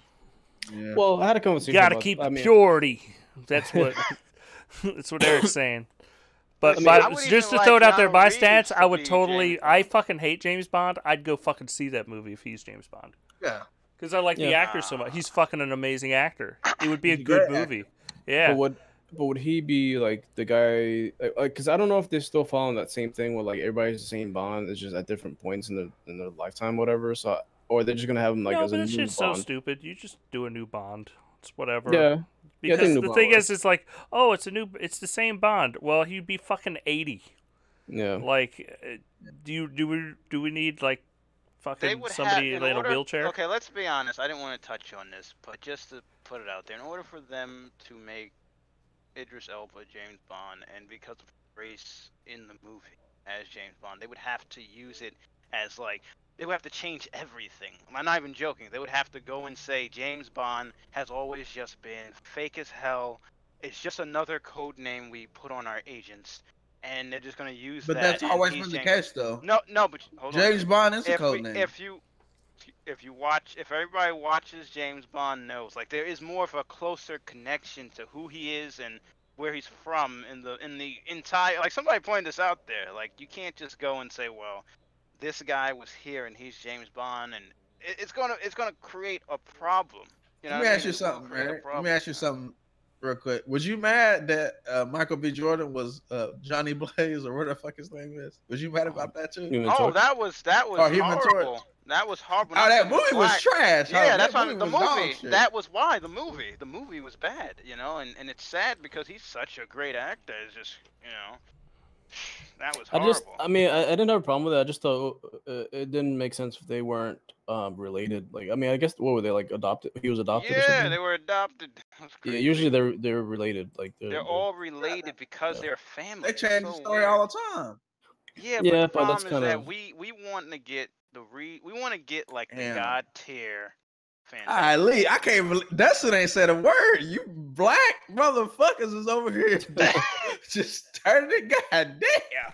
Yeah. Well, I had a conversation. Gotta about, keep I it mean, purity. That's what. That's what Eric's saying. But Listen, I would just to even throw it like out there, Keanu my Reeves stance, to I would be totally. James I Bond. fucking hate James Bond. I'd go fucking see that movie if he's James Bond. Yeah. Because I like the Yeah. actor so much. He's fucking an amazing actor. It would be a He's a good great movie. Yeah. But would he be like the guy? Like, because I don't know if they're still following that same thing where like everybody's the same Bond. It's just at different points in their lifetime, whatever. So, or they're just gonna have him like no, as but a that new shit's so Bond. stupid. You just do a new Bond. It's whatever. Yeah. Yeah, I Because think new the Bond thing works. is, it's like, oh, it's the same Bond. Well, he'd be fucking 80. Yeah. Like, do we need like they fucking would somebody have in a wheelchair? Okay, let's be honest. I didn't want to touch on this, but just to put it out there, in order for them to make Idris Elba James Bond, and because of race in the movie as James Bond, they would have to use it as like. They would have to change everything. I'm not even joking. They would have to go and say James Bond has always just been fake as hell. It's just another code name we put on our agents, and they're just gonna use But that. that's and always he's been the James- case though. No, but hold on. James Bond is a If code we- name. If everybody watches James Bond knows, like there is more of a closer connection to who he is and where he's from in the entire. Like somebody pointed this out there. Like you can't just go and say, well, this guy was here and he's James Bond, and it's gonna create a problem. You know Let me what I ask mean? you It's gonna something, create a man. Let problem. me ask you something real quick. Was you mad that Michael B. Jordan was Johnny Blaze or where the fuck his name is? Was you mad about that too? Human Oh, Torch. that was Oh, Human Torch. horrible. That was horrible. Oh, Not that because movie it's was black. trash. Yeah, huh? that's that why the was dog movie. shit. That was why the movie was bad. You know, and it's sad because he's such a great actor. It's just that was horrible. I mean, I didn't have a problem with it. I just thought it didn't make sense if they weren't related. Like, I mean, I guess what were they like adopted? He was adopted. or Yeah, something? they were adopted. That's Yeah, crazy. usually they're related. Like they're all related because they're family. They change It's the so story weird. all the time. Yeah, Yeah, but the but problem that's is kind that of- we want to get we want to get like the Damn. god tier fan. All right, Lee, I can't believe Dustin ain't said a word. You black motherfuckers is over here just turning it. God damn.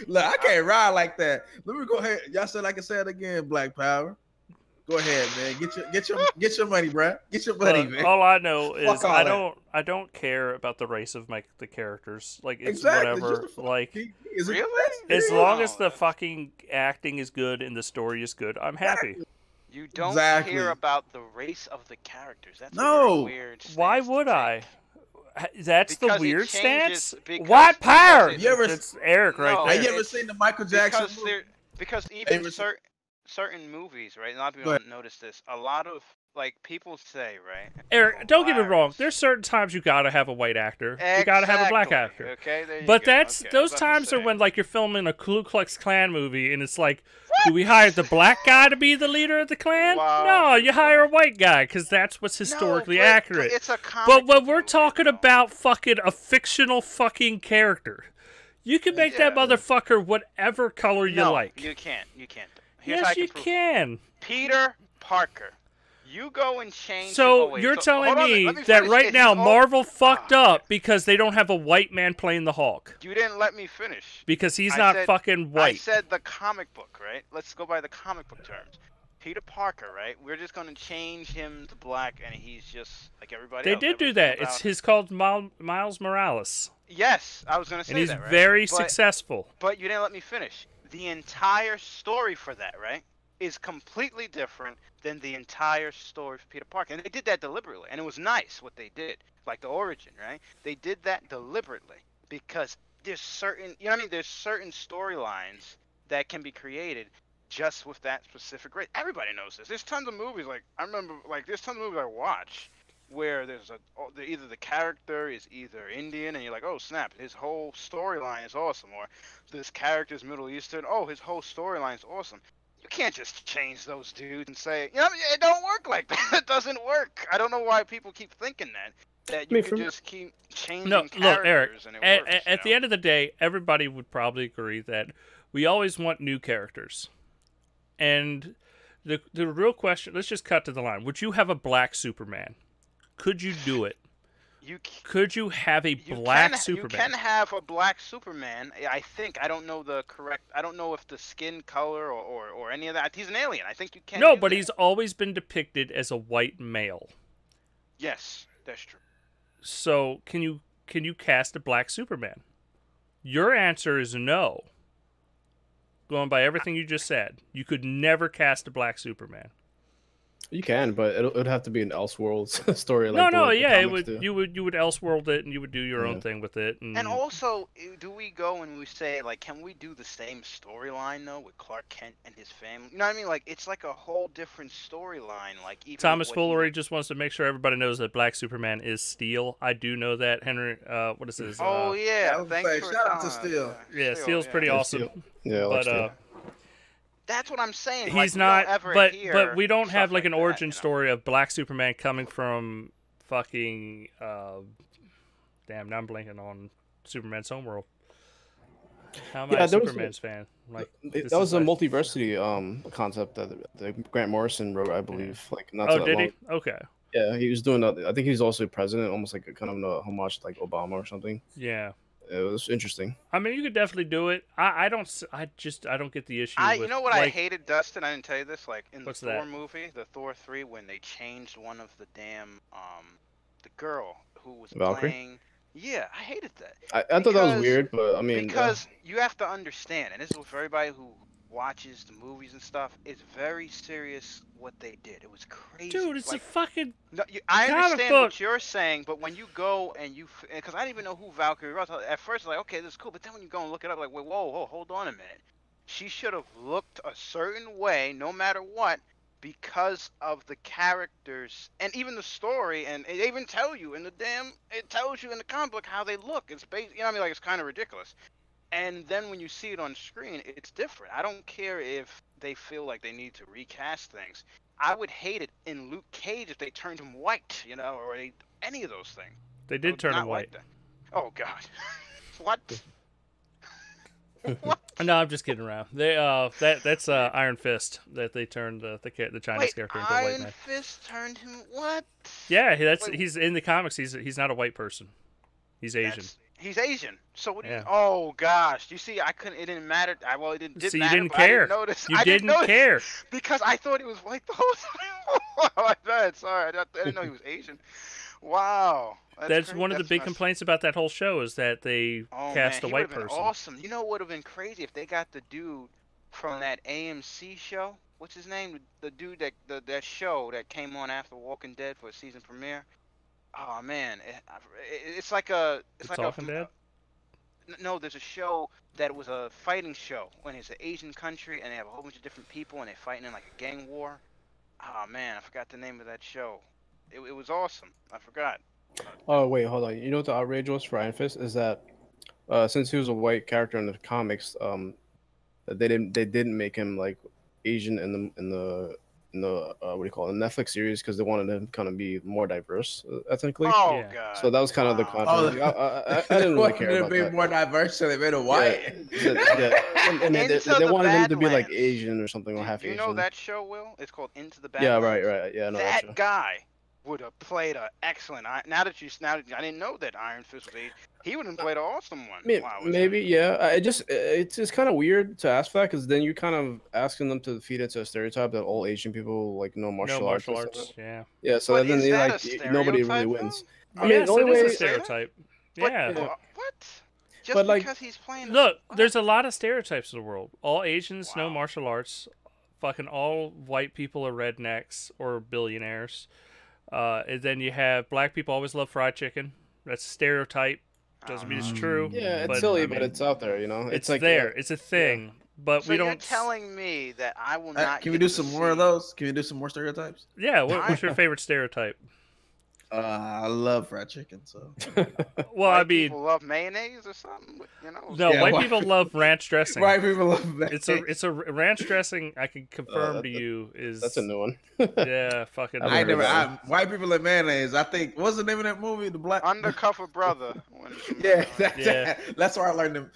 Look, I can't ride like that. Let me go ahead. Y'all said I can say it again, Black Power. Go ahead, man. Get your money, bro. Get your money, man. All I know is Fuck all I don't care about the race of the characters. Like it's Exactly, just whatever. the fuck- Like He is a- Really? as Yeah. long as the that's- fucking acting is good and the story is good, I'm happy. You don't Exactly. care about the race of the characters. That's No. a very weird. Why stance to would take. I? That's the Because it weird changes- stance. because- White power. because You ever- It's Eric right No, there. Have you ever it's- seen the Michael Jackson Because movie? because even Favorite- certain movies, right? A lot of Go people ahead. don't notice this. A lot of like people say, right? Eric, don't get me wrong. Virus. There's certain times you gotta have a white actor. You gotta have a black Exactly. actor. Okay, there you But go. that's Okay, I was those about to times are say. when like you're filming a Ku Klux Klan movie and it's like, do we hire the black guy to be the leader of the Klan? Wow. No, you hire a white guy because that's what's No, historically but accurate. It's a comic But when book we're movie, talking though. about fucking a fictional fucking character, you can make that Yeah. motherfucker whatever color you no, like. you can't. You can't. Here's how I Yes, you prove it. can. Peter Parker. You go and change. So oh, wait, you're so- telling hold on, me let me that finish. right It's now all- Marvel fucked Ah, up because they don't have a white man playing the Hulk You didn't let me finish. because he's I not said- fucking I white. said the comic book, right? Let's go by the comic book terms. Peter Parker, right? We're just gonna change him to black, and he's just like everybody They else. did do Everything's that. about- It's his called Miles Morales, Yes, I was gonna say and he's that, right? very But- successful. But you didn't let me finish. The entire story for that, right, is completely different than the entire story for Peter Parker. And they did that deliberately. And it was nice what they did. Like the origin, right? They did that deliberately. Because there's certain, you know what I mean? There's certain storylines that can be created just with that specific race. Everybody knows this. There's tons of movies, like, I remember, like, there's tons of movies I watch where either the character is either Indian and you're like, oh snap, his whole storyline is awesome, or this character's Middle Eastern, oh, his whole storyline is awesome. You can't just change those dudes and say, you know, it don't work like that. It doesn't work. I don't know why people keep thinking that you can just keep changing look, Eric, characters and it at, works. at the end of the day, everybody would probably agree that we always want new characters. And the real question, let's just cut to the line. Would you have a black Superman? Could you do it? Could you have a black Superman? You can have a black Superman. I think. I don't know the correct. I don't know if the skin color or any of that. He's an alien. I think you can. No, but he's always been depicted as a white male. Yes, that's true. So can you cast a black Superman? Your answer is no. Going by everything you just said, you could never cast a black Superman. You can, but it would have to be an Elseworlds story. It would. You would Elseworld it, and you would do your own thing with it. And also, do we go and we say, like, can we do the same storyline though with Clark Kent and his family? You know what I mean? Like, it's like a whole different storyline. Like, even Thomas Foolery just wants to make sure everybody knows that Black Superman is Steel. I do know that. Henry, what is his? Oh yeah, thanks for shout out to Steel. Yeah, Steel's pretty awesome. Yeah, but that's what I'm saying. He's like, not, but we don't have like an origin story of Black Superman coming from fucking. Damn, now I'm blanking on Superman's Homeworld. How am I a Superman's fan? Like that was a multiversity concept that Grant Morrison wrote, I believe. Like not oh, did he? Okay. Yeah, he was doing that. I think he was also president, almost like a kind of a homage to like Obama or something. Yeah. It was interesting. I mean, you could definitely do it. I don't get the issue. You know what, like, I hated, Dustin? I didn't tell you this. Like in the Thor movie, the Thor 3, when they changed one of the damn the girl who was Valkyrie? playing. Yeah, I hated that. I thought that was weird, but I mean, because you have to understand, and this is for everybody who watches the movies and stuff. It's very serious what they did. It was crazy. Dude, it's like, a fucking. No, I understand what you're saying, but when you go and because I didn't even know who Valkyrie was. At first, like, okay, this is cool, but then when you go and look it up, like, whoa, hold on a minute. She should have looked a certain way, no matter what, because of the characters and even the story, and they even tell you in the it tells you in the comic book how they look. It's based, you know what I mean? Like, it's kind of ridiculous. And then when you see it on screen, it's different. I don't care if they feel like they need to recast things. I would hate it in Luke Cage if they turned him white, you know, or any of those things. They did turn him white. Oh God, what? What? No, I'm just kidding around. They that's Iron Fist that they turned the Chinese character into a white man. Iron Fist turned him what? Yeah, he's in the comics. He's not a white person. He's Asian. He's Asian. So what do you? Oh gosh, you see, I couldn't. It didn't matter. Well, it didn't. So you matter, didn't care. I didn't notice care because I thought he was white the whole time. My bad. Sorry, I didn't know he was Asian. Wow. That's one of the big complaints about that whole show is that they cast a white person. Awesome. You know what would have been crazy if they got the dude from that AMC show. What's his name? The dude that show that came on after Walking Dead for a season premiere. Oh man, it's like a. It's like Walking Dead. No, there's a show that was a fighting show when it's an Asian country and they have a whole bunch of different people and they're fighting in like a gang war. Oh man, I forgot the name of that show. It was awesome. I forgot. Oh wait, hold on. You know what the outrage was for Iron Fist is that since he was a white character in the comics, they didn't make him like Asian in the what do you call it, the Netflix series because they wanted him to kind of be more diverse ethnically. Oh god! So that was kind of the controversy. I didn't really care about that. Be more diverse, so they made a white. And they wanted him to be like Asian or something or half Asian. You know that show, Will? It's called Into the Badlands. Yeah, right. Yeah, no, that guy would have played an excellent. Now that I didn't know that Iron Fist was Asian. He would have played an awesome one. Maybe, yeah. It's just kind of weird to ask for that because then you're kind of asking them to feed into a stereotype that all Asian people like know martial arts. Yeah. Yeah. So then they like nobody really wins. I mean, the only way is a stereotype. Yeah. What? Just because he's playing. Look, there's a lot of stereotypes in the world. All Asians know martial arts. Fucking all white people are rednecks or billionaires. And then you have black people always love fried chicken. That's a stereotype. Doesn't mean it's true. Yeah, it's but, silly, I but mean, it's out there, you know. It's like there. It's a thing. But So we you're don't. telling me that I will not. Can we get do to some more of see- those? Can we do some more stereotypes? Yeah. What's your favorite stereotype? I love fried chicken. So Well, White I mean, people love mayonnaise or something. You know. no. Yeah, white white people love ranch dressing. white people love that. It's a ranch dressing. I can confirm to you is That's a new one. yeah, fucking. I never heard that white people like mayonnaise. I think what's the name of that movie? The Black. Undercover brother. Yeah, Yeah. that's where I learned them.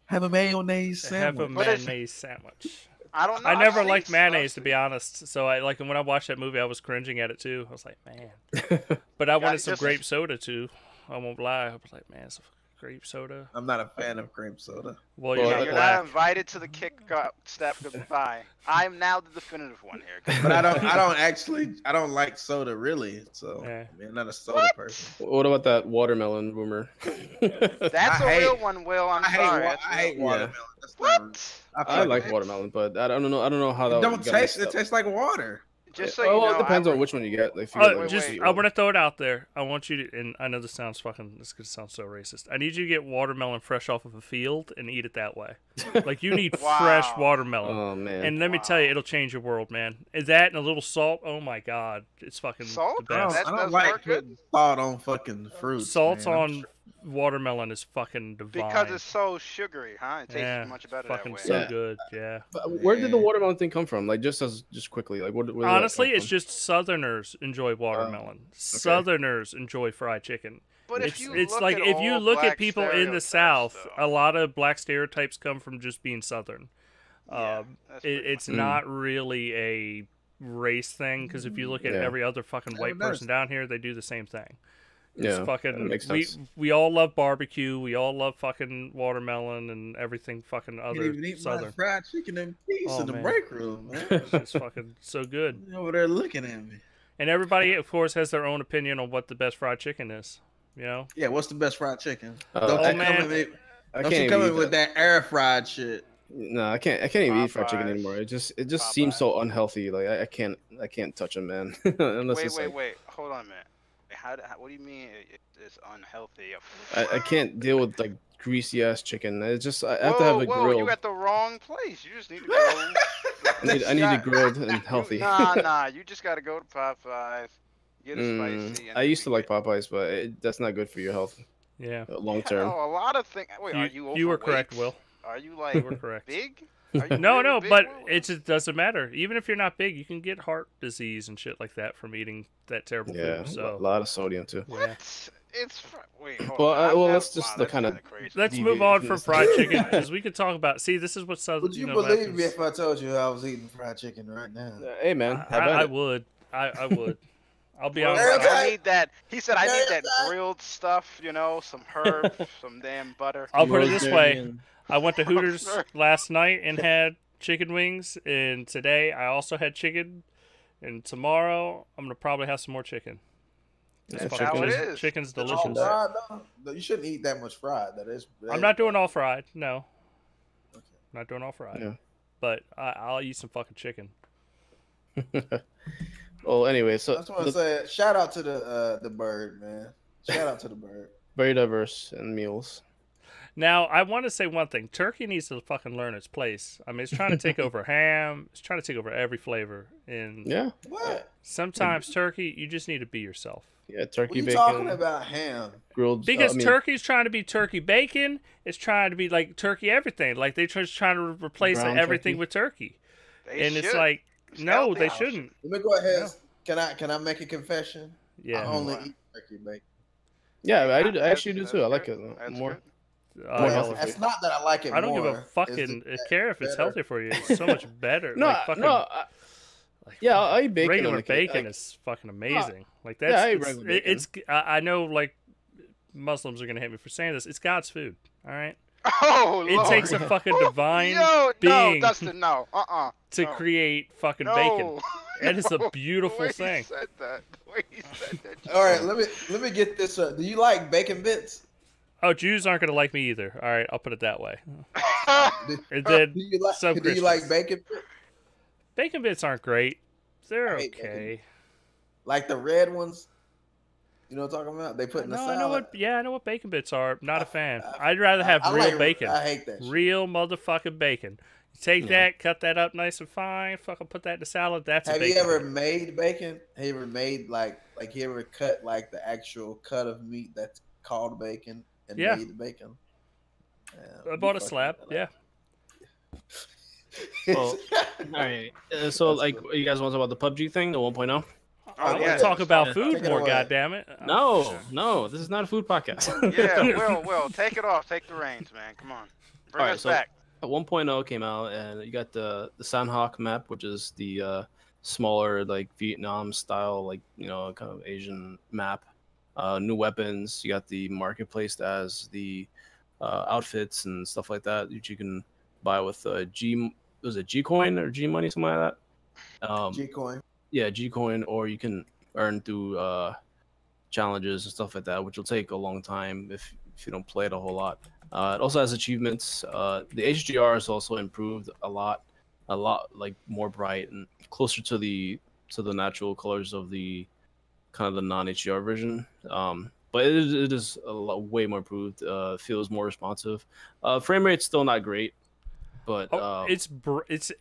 Have a mayonnaise have sandwich. a But it's- mayonnaise sandwich. I don't know. I I've never seen liked mayonnaise, to stuff. be honest. So I like when I watched that movie, I was cringing at it too. I was like, man. But I wanted some just- grape soda too. I won't lie. I was like, man, some grape soda. I'm not a fan of cream soda. Well, you're Well, not You're black. not invited to the kick step goodbye. I'm now the definitive one here. But I don't like soda really. So Yeah. I mean, I'm not a soda person. What about that watermelon rumor? That's I a hate- real one, Will. I'm I sorry. hate, That's I hate real. watermelon. That's not- What? I I fuck like it. watermelon, but I don't know. I don't know how that It don't got taste. mixed It up. tastes like water. Just so you know, Well, it depends I on which one you get. Like, if you get, like, Just, wait. I want to throw it out there. I want you to, and I know this sounds gonna sound so racist. I need you to get watermelon fresh off of a field and eat it that way. Like you need fresh Wow. watermelon. Oh man. And let me tell you, it'll change your world, man. Is that and a little salt? Oh my god, it's fucking Salt? the I best. don't, That I don't does like work good? putting salt on fucking fruit. Salts on watermelon is fucking divine. Because it's so sugary, huh? It tastes yeah, much better that fucking way. so Yeah. good. Yeah. But where did the Yeah. watermelon thing come from? Like just quickly, like where did that Honestly, come it's from? just Southerners enjoy watermelon. Southerners enjoy fried chicken. But if you It's look like at if you all look at black people in the stereotypes, South, though, a lot of black stereotypes come from just being Southern. yeah, that's pretty It's much- not really a race thing because if you look at Yeah. every other fucking Yeah, white it does. person down here, they do the same thing. It's Yeah, that fucking. makes We sense. we all love barbecue. We all love fucking watermelon and everything fucking Can't other even eat my Southern. fried chicken in peace Oh, in the man. break room, man. It's fucking so good. You're over there looking at me. And everybody, of course, has their own opinion on what the best fried chicken is. You know. Yeah, what's the best fried chicken? Oh, Don't you man. come in, I don't can't you come even in eat with that air fried shit. No, I can't even eat fried chicken Popeyes. anymore. It just seems so unhealthy. Like I can't touch them, man. Unless it's like, Wait. Hold on a minute. What do you mean it's unhealthy? I can't deal with like greasy ass chicken. It's just I have to have it Whoa, grilled. you at the wrong place. You just need to go. I need it grilled and healthy. Nah. You just gotta go to Popeyes. Get a spicy. I used to like Popeyes, but that's not good for your health Yeah. long term. Oh, a lot of things. Wait, are you You were overweight? correct, Will. Are you like You were correct. big? Are you No, really no, big, but Will? it just doesn't matter. Even if you're not big, you can get heart disease and shit like that from eating that terrible Yeah, food. a So lot of sodium too. yeah. What? It's wait. Hold Well, on. let's just that's kinda- kinda crazy. Let's deviate move on from from this. fried chicken because we could talk about. See, this is what Southern. Would you know, believe happens. me if I told you I was eating fried chicken right now? Hey man, have at I it. would. I would. I'll be Well, honest. Eric, I need that. He said I need that Eric, grilled stuff. You know, some herbs, some damn butter. I'll put it this way. Rosemary I went to Hooters sorry. last night and had chicken wings, and today I also had chicken. And tomorrow I'm gonna probably have some more chicken. It's Yeah, fucking how it delicious. is. Chicken's That's All delicious. all fried, no, you shouldn't eat that much fried. I'm not doing all fried. No, Okay. not doing all fried. Yeah. But I'll eat some fucking chicken. Well, anyway, so That's what I'm saying. Shout out to the bird, man. Shout out to the bird. very diverse in meals. Now, I want to say one thing. Turkey needs to fucking learn its place. I mean, it's trying to take over ham. It's trying to take over every flavor. And Yeah, What? sometimes turkey, you just need to be yourself. yeah, What turkey you bacon, talking about ham? grilled. Because I mean, turkey's trying to be turkey bacon. It's trying to be like turkey everything. Like they're just trying to replace Ground everything turkey? with turkey. They And it's should. like, It's no, healthy. they shouldn't. Let me go ahead. Can I make a confession? I Yeah. only eat turkey bacon. yeah, I That's- actually do that's too. I like good. it That's more. good. More Well, healthy. it's not that I like it. I don't give more, a it's fucking just care if it's better. healthy for you. It's so much better. No, like fucking, like, yeah, I eat bacon. regular on occasion. bacon Like, is fucking amazing. Like yeah, that's I eat it's, regular it- it's I know like Muslims are gonna hate me for saying this. It's God's food. All right. Oh, It Lord. takes a fucking divine Yo, being no, Dustin, no. to no. create fucking No. bacon. That is a No. beautiful The way thing. He said that. The way he said that. All right, let me get this. Do you like bacon bits? Oh, Jews aren't gonna like me either. All right, I'll put it that way. Do, And then do you like? some Do you like Christians. bacon bits? Bacon bits aren't great. They're I hate okay. Like the red ones? You know what I'm talking about? They put in the No, salad. I know what. Yeah, I know what bacon bits are. Not a fan. I'd rather have I real like, bacon. I hate that shit. Real motherfucking bacon. You take that, cut that up nice and fine. Fucking put that in the salad. That's a Have bacon. you ever bit. made bacon? Have you ever made like you ever cut like the actual cut of meat that's called bacon and Yeah. made the bacon? I bought a slab. Yeah. Well, all right. So, like, you guys want to talk about the PUBG thing, the 1.0? I want yeah. to talk about Take food it more. away. Goddammit. No, this is not a food podcast. Yeah, Will, take it off. Take the reins, man. Come on. Bring All right, us so back. 1.0 came out, and you got the Sanhok map, which is the smaller, like Vietnam style, like kind of Asian map. New weapons. You got the marketplace that has the outfits and stuff like that you can buy with G. Was it G coin or G money, something like that? G coin. Yeah, G coin, or you can earn through challenges and stuff like that, which will take a long time if you don't play it a whole lot. It also has achievements. The HDR is also improved a lot like more bright and closer to the natural colors of the kind of the non-HDR version. But it is a lot, way more improved. Feels more responsive. Frame rate's still not great, but it's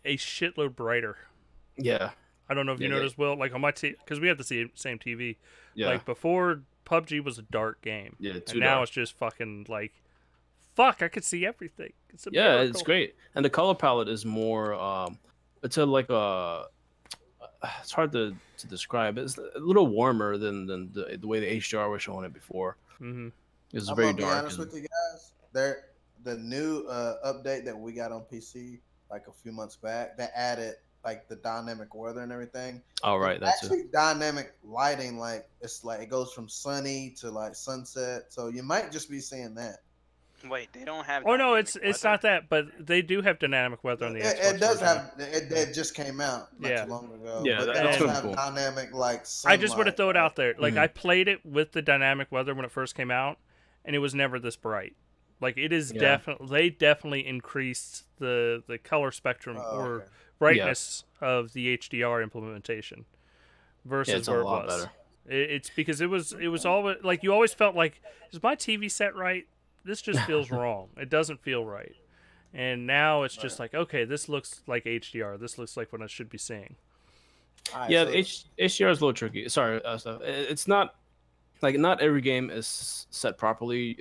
a shitload brighter. Yeah. I don't know if you noticed, Will, like on my because we have the same TV. Yeah. Like before, PUBG was a dark game. Yeah, and too now dark. it's just fucking like, fuck, I could see everything. It's a Yeah, miracle. it's great, and the color palette is more. It's it's hard to describe. It's a little warmer than the way the HDR was showing it before. Mm-hmm. It's I'm very gonna be dark. honest with you guys. The new update that we got on PC like a few months back that added like the dynamic weather and everything. Oh right, that's actually dynamic lighting. Like it's like it goes from sunny to like sunset. So you might just be seeing that. Wait, they don't have. Oh no, it's weather? not that, but they do have dynamic weather on the Xbox. It does version. have. It just came out not too long ago. Yeah, but that's it does really have cool. dynamic like. I just want to sunlight, throw it out there. Like Mhm. I played it with the dynamic weather when it first came out, and it was never this bright. Like it is definitely they definitely increased the color spectrum or brightness of the HDR implementation versus where it was. Better. It's because it was always like you always felt like, is my TV set right? This just feels wrong. It doesn't feel right. And now it's just like, okay, this looks like HDR. This looks like what I should be seeing. Right, Yeah, so the HDR is a little tricky. Sorry, stuff. It's not like not every game is set properly.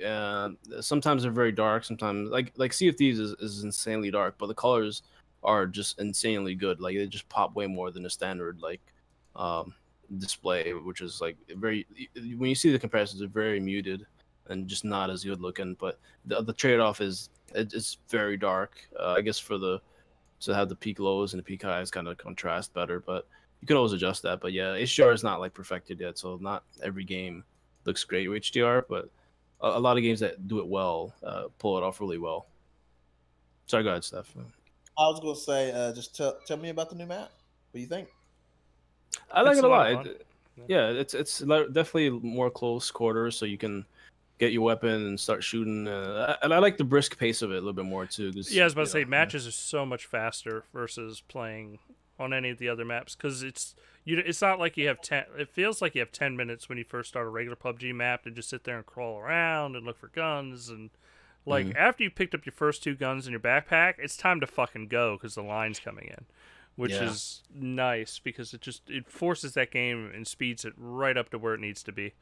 Sometimes they're very dark. Sometimes like Sea of Thieves is insanely dark, but the colors are just insanely good. Like they just pop way more than a standard like display, which is like very. When you see the comparisons, they're very muted and just not as good looking. But the trade-off is it's very dark. I guess to have the peak lows and the peak highs kind of contrast better, but you can always adjust that. But yeah, HDR is not like perfected yet, so not every game looks great with HDR, but a lot of games that do it well pull it off really well. Sorry, go ahead, Steph. I was gonna say, just tell me about the new map. What do you think? I like It's it a a lot lot. of Yeah, it's definitely more close quarters, so you can get your weapon and start shooting. And I like the brisk pace of it a little bit more too. Yeah, I was about to say matches are so much faster versus playing on any of the other maps because it's not like you have 10. It feels like you have 10 minutes when you first start a regular PUBG map to just sit there and crawl around and look for guns and like after you picked up your first 2 guns in your backpack, it's time to fucking go because the line's coming in, which is nice because it forces that game and speeds it right up to where it needs to be.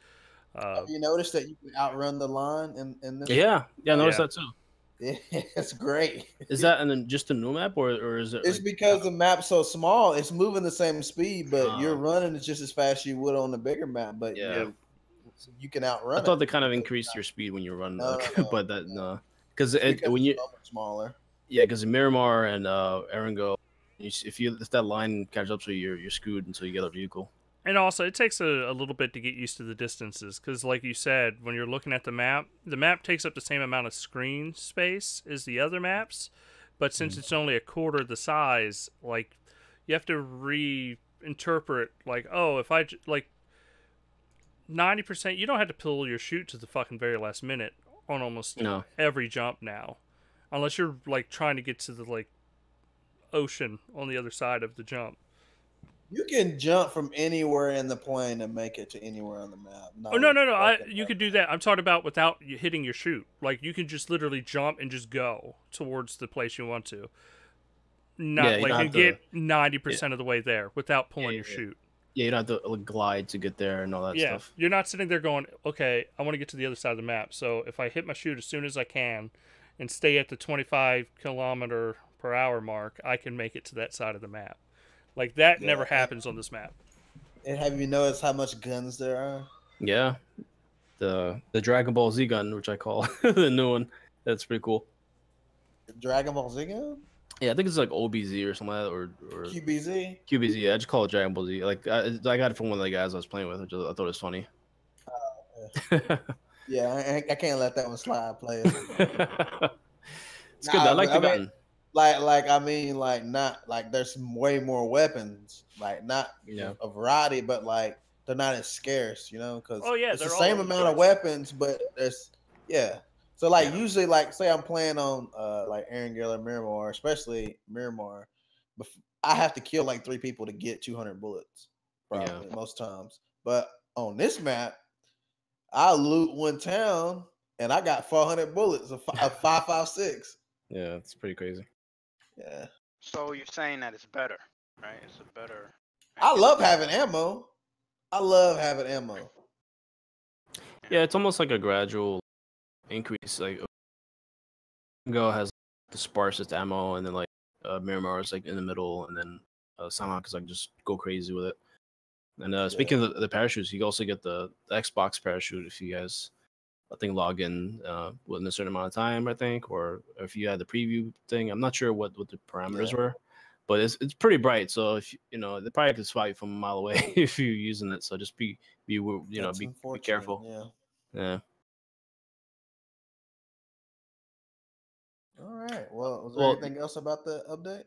Have you noticed that you can outrun the line in this? Yeah, I noticed that too. Yeah, it's great. Is that and then just a new map or is it? It's because the map's so small. It's moving the same speed, but you're running just as fast as you would on the bigger map. But you can outrun. I thought they kind of increased your speed when you run, No. but that no, because when you so much smaller. Yeah, because Miramar and Erangel, if that line catches up to you, you're screwed until you get a vehicle. And also, it takes a little bit to get used to the distances, because like you said, when you're looking at the map takes up the same amount of screen space as the other maps, but since it's only a quarter the size, like, you have to reinterpret, like, oh, if I, like, 90%, you don't have to pull your shoot to the fucking very last minute on almost every jump now. Unless you're, like, trying to get to the, like, ocean on the other side of the jump. You can jump from anywhere in the plane and make it to anywhere on the map. Oh no! You could do that. I'm talking about without you hitting your chute. Like you can just literally jump and just go towards the place you want to. Not you like don't and have get to. 90% of the way there without pulling your Yeah. chute. Yeah, you don't have to like, glide to get there and all that Yeah, stuff. you're not sitting there going, okay, I want to get to the other side of the map. So if I hit my chute as soon as I can, and stay at the 25 km/h mark, I can make it to that side of the map. Like that never happens on this map. And have you noticed how much guns there are? Yeah, the Dragon Ball Z gun, which I call the new one. That's pretty cool. Dragon Ball Z gun? Yeah, I think it's like OBZ or something like that, or QBZ? QBZ. Yeah, I just call it Dragon Ball Z. Like I got it from one of the guys I was playing with, which I thought it was funny. Yeah, I can't let that one slide, play. It's good. I like the gun. Not like there's way more weapons, like not a variety, but like they're not as scarce, because it's the same amount of weapons, but there's So like usually, like say I'm playing on like Erangel or Miramar, especially Miramar, I have to kill like 3 people to get 200 bullets, probably most times. But on this map, I loot one town and I got 400 bullets, a 5.56. Yeah, it's pretty crazy. Yeah. So you're saying that it's better, right? It's a better. I love having ammo. Yeah, it's almost like a gradual increase. Like Go has the sparsest ammo, and then like Miramar is like in the middle, and then Samhawk is like just go crazy with it. And speaking of the parachutes, you can also get the Xbox parachute if you guys, I think, log in within a certain amount of time, I think, or if you had the preview thing. I'm not sure what the parameters were, but it's pretty bright. So if they probably could spot you from a mile away if you're using it. So just be careful. Yeah. All right. Well, was there anything else about the update?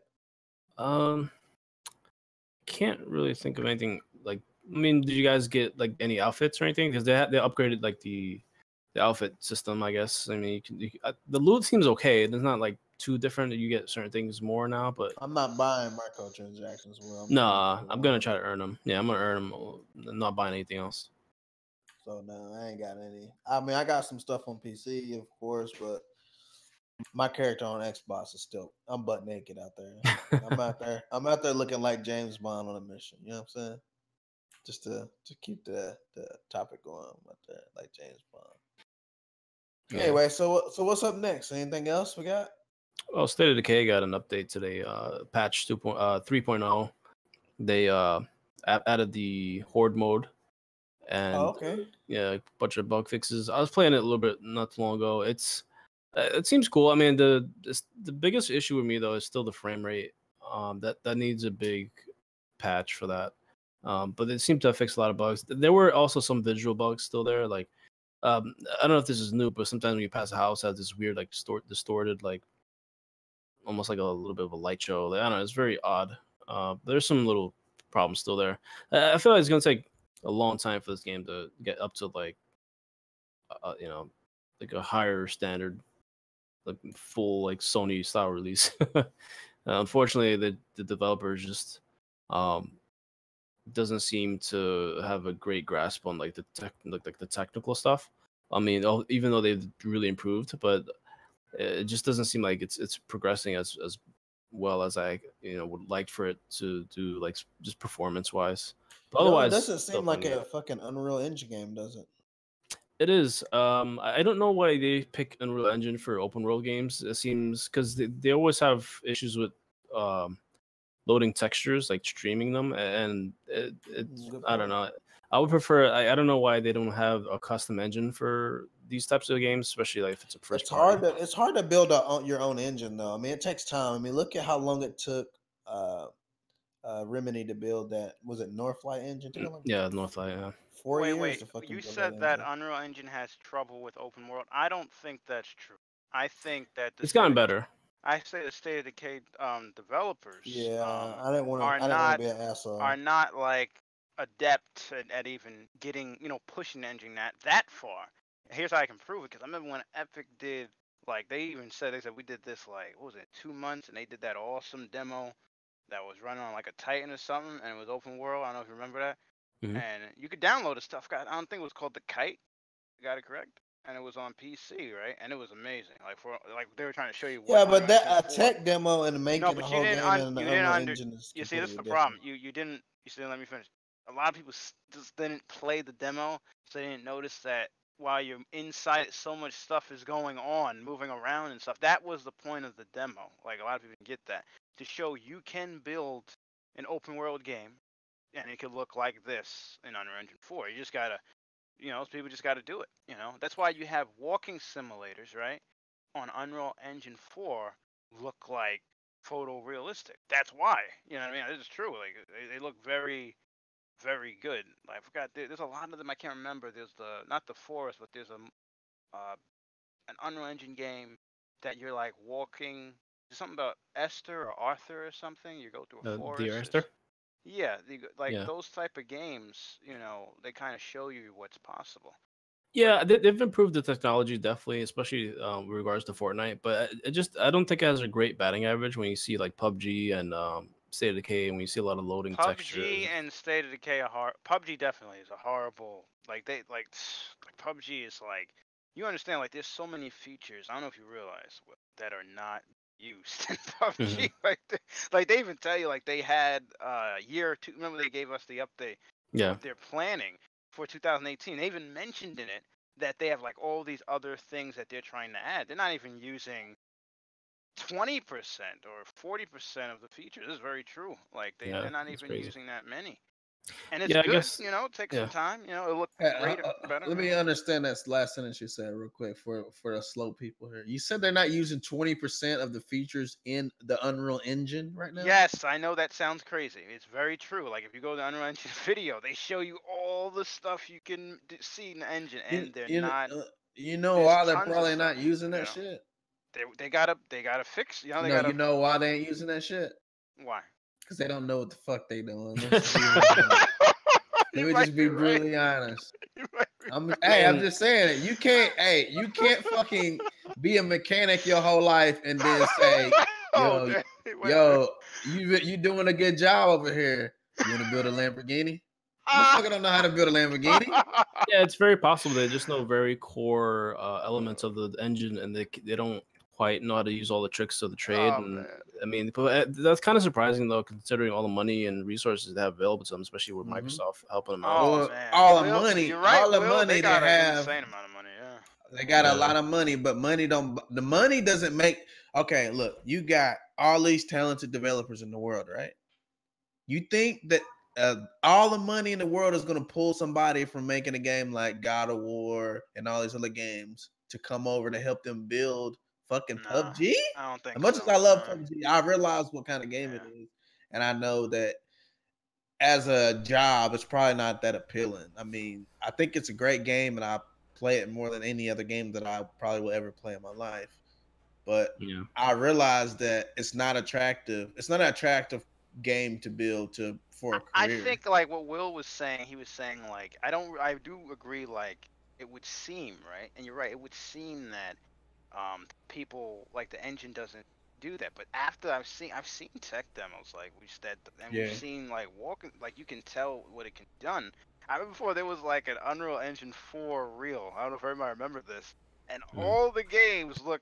Can't really think of anything. Like, I mean, did you guys get like any outfits or anything? Because they upgraded like the outfit system, I guess. I mean, the loot seems okay. It's not like too different. You get certain things more now, but I'm not buying microtransactions. I'm gonna try to earn them. Yeah, I'm gonna earn them. I'm not buying anything else. So no, I ain't got any. I mean, I got some stuff on PC, of course, but my character on Xbox is still. I'm butt naked out there. I'm out there looking like James Bond on a mission. You know what I'm saying? Just to keep the topic going out there, like James Bond. Yeah. Anyway, so what's up next? Anything else we got? Well, State of Decay got an update today. Patch 3.0. They added the Horde mode, and a bunch of bug fixes. I was playing it a little bit not too long ago. It seems cool. I mean, the biggest issue with me though is still the frame rate. That needs a big patch for that. But it seemed to have fixed a lot of bugs. There were also some visual bugs still there. Like, I don't know if this is new, but sometimes when you pass a house, it has this weird like distorted, like almost like a little bit of a light show. Like, I don't know. It's very odd. There's some little problems still there. I feel like it's gonna take a long time for this game to get up to like, like a higher standard, like full like Sony style release. Unfortunately, the developers just doesn't seem to have a great grasp on like the technical stuff. I mean, even though they've really improved, but it just doesn't seem like it's progressing as well as I would like for it to do, like just performance wise. But otherwise, it doesn't seem like a fucking Unreal Engine game, does it? It is. I don't know why they pick Unreal Engine for open world games. It seems because they always have issues with loading textures, like streaming them, and I don't know. I would prefer. I don't know why they don't have a custom engine for these types of games, especially like if it's a first party. It's hard to build your own engine though. I mean, it takes time. I mean, look at how long it took Remedy to build that. Was it Northlight engine? Yeah, Northlight. Yeah. 4 years. Wait. You said that Unreal Engine has trouble with open world. I don't think that's true. I think that it's gotten better. I say the State of Decay developers. Yeah, I didn't want to be an asshole. Are not like adept at even getting pushing the engine that far. Here's how I can prove it, because I remember when Epic did, like, they said we did this like, what was it, 2 months, and they did that awesome demo that was running on like a Titan or something, and it was open world. I don't know if you remember that. Mhm. And you could download the stuff. I don't think it was called the Kite. I got it correct. And it was on PC, right? And it was amazing. Like they were trying to show you what Yeah, but Unreal that Engine a 4. tech demo and making No, the but you whole didn't game in the you didn't Unreal under Engine is you see this is completely the problem. different. You didn't let me finish. A lot of people just didn't play the demo, so they didn't notice that while you're inside it, so much stuff is going on, moving around and stuff. That was the point of the demo. Like a lot of people didn't get that, to show you can build an open world game, and it could look like this in Unreal Engine 4. You just gotta, people just gotta do it. That's why you have walking simulators, right? On Unreal Engine 4 look like photorealistic. That's why. You know what I mean? This is true. Like they look very, very good. I forgot. There's a lot of them I can't remember. There's not the forest, but there's an Unreal Engine game that you're like walking. There's something about Esther or Arthur or something. You go through a forest. The Esther? Yeah, like Yeah. those type of games. They kind of show you what's possible. Yeah, they've improved the technology definitely, especially with regards to Fortnite. But I don't think it has a great batting average when you see like PUBG and State of Decay, and when you see a lot of loading textures. PUBG and State of Decay are hard. PUBG definitely is a horrible. Like PUBG is like, you understand, like there's so many features. I don't know if you realize that are not used in PUBG. Like they even tell you like they had year two. Remember they gave us the update. Yeah. What they're planning for 2018. They even mentioned in it that they have like all these other things that they're trying to add. They're not even using 20% or 40% of the features. This is very true. Like they're not even using that many. And it's I good, guess, it takes some time, it look great, better. Let me understand that last sentence you said real quick for the slow people here. You said they're not using 20% of the features in the Unreal Engine right now? Yes, I know that sounds crazy. It's very true. Like if you go to the Unreal Engine video, they show you all the stuff you can see in the engine, and they're not. Why they're probably not using that shit? They gotta fix. They gotta. You know why they ain't using that shit? Why? Because they don't know what the fuck they doing. Let me just be brutally honest. I'm just saying it. You can't fucking be a mechanic your whole life and then say, you doing a good job over here. You want to build a Lamborghini? Motherfucker don't know how to build a Lamborghini. Yeah, it's very possible they just know very core elements of the engine, and they don't quite know how to use all the tricks of the trade. I mean, but that's kind of surprising though, considering all the money and resources they have available to them, especially with Microsoft helping them out. All the money, you're right, all the money they got have, an insane amount of money. Yeah, they got a lot of money, but the money doesn't make. Okay, look, you got all these talented developers in the world, right? You think that all the money in the world is going to pull somebody from making a game like God of War and all these other games to come over to help them build fucking PUBG? I don't think as much as I love PUBG, I realize what kind of game it is, and I know that as a job, it's probably not that appealing. I mean, I think it's a great game, and I play it more than any other game that I probably will ever play in my life. But I realize that it's not attractive. It's not an attractive game to build for a career. I think like what Will was saying, he was saying like I do agree, like it would seem, right? And you're right, it would seem that people like the engine doesn't do that. But after I've seen tech demos like we've seen like walking, like you can tell what it can be done. I remember before there was like an Unreal Engine 4 reel. I don't know if everybody remember this. And all the games look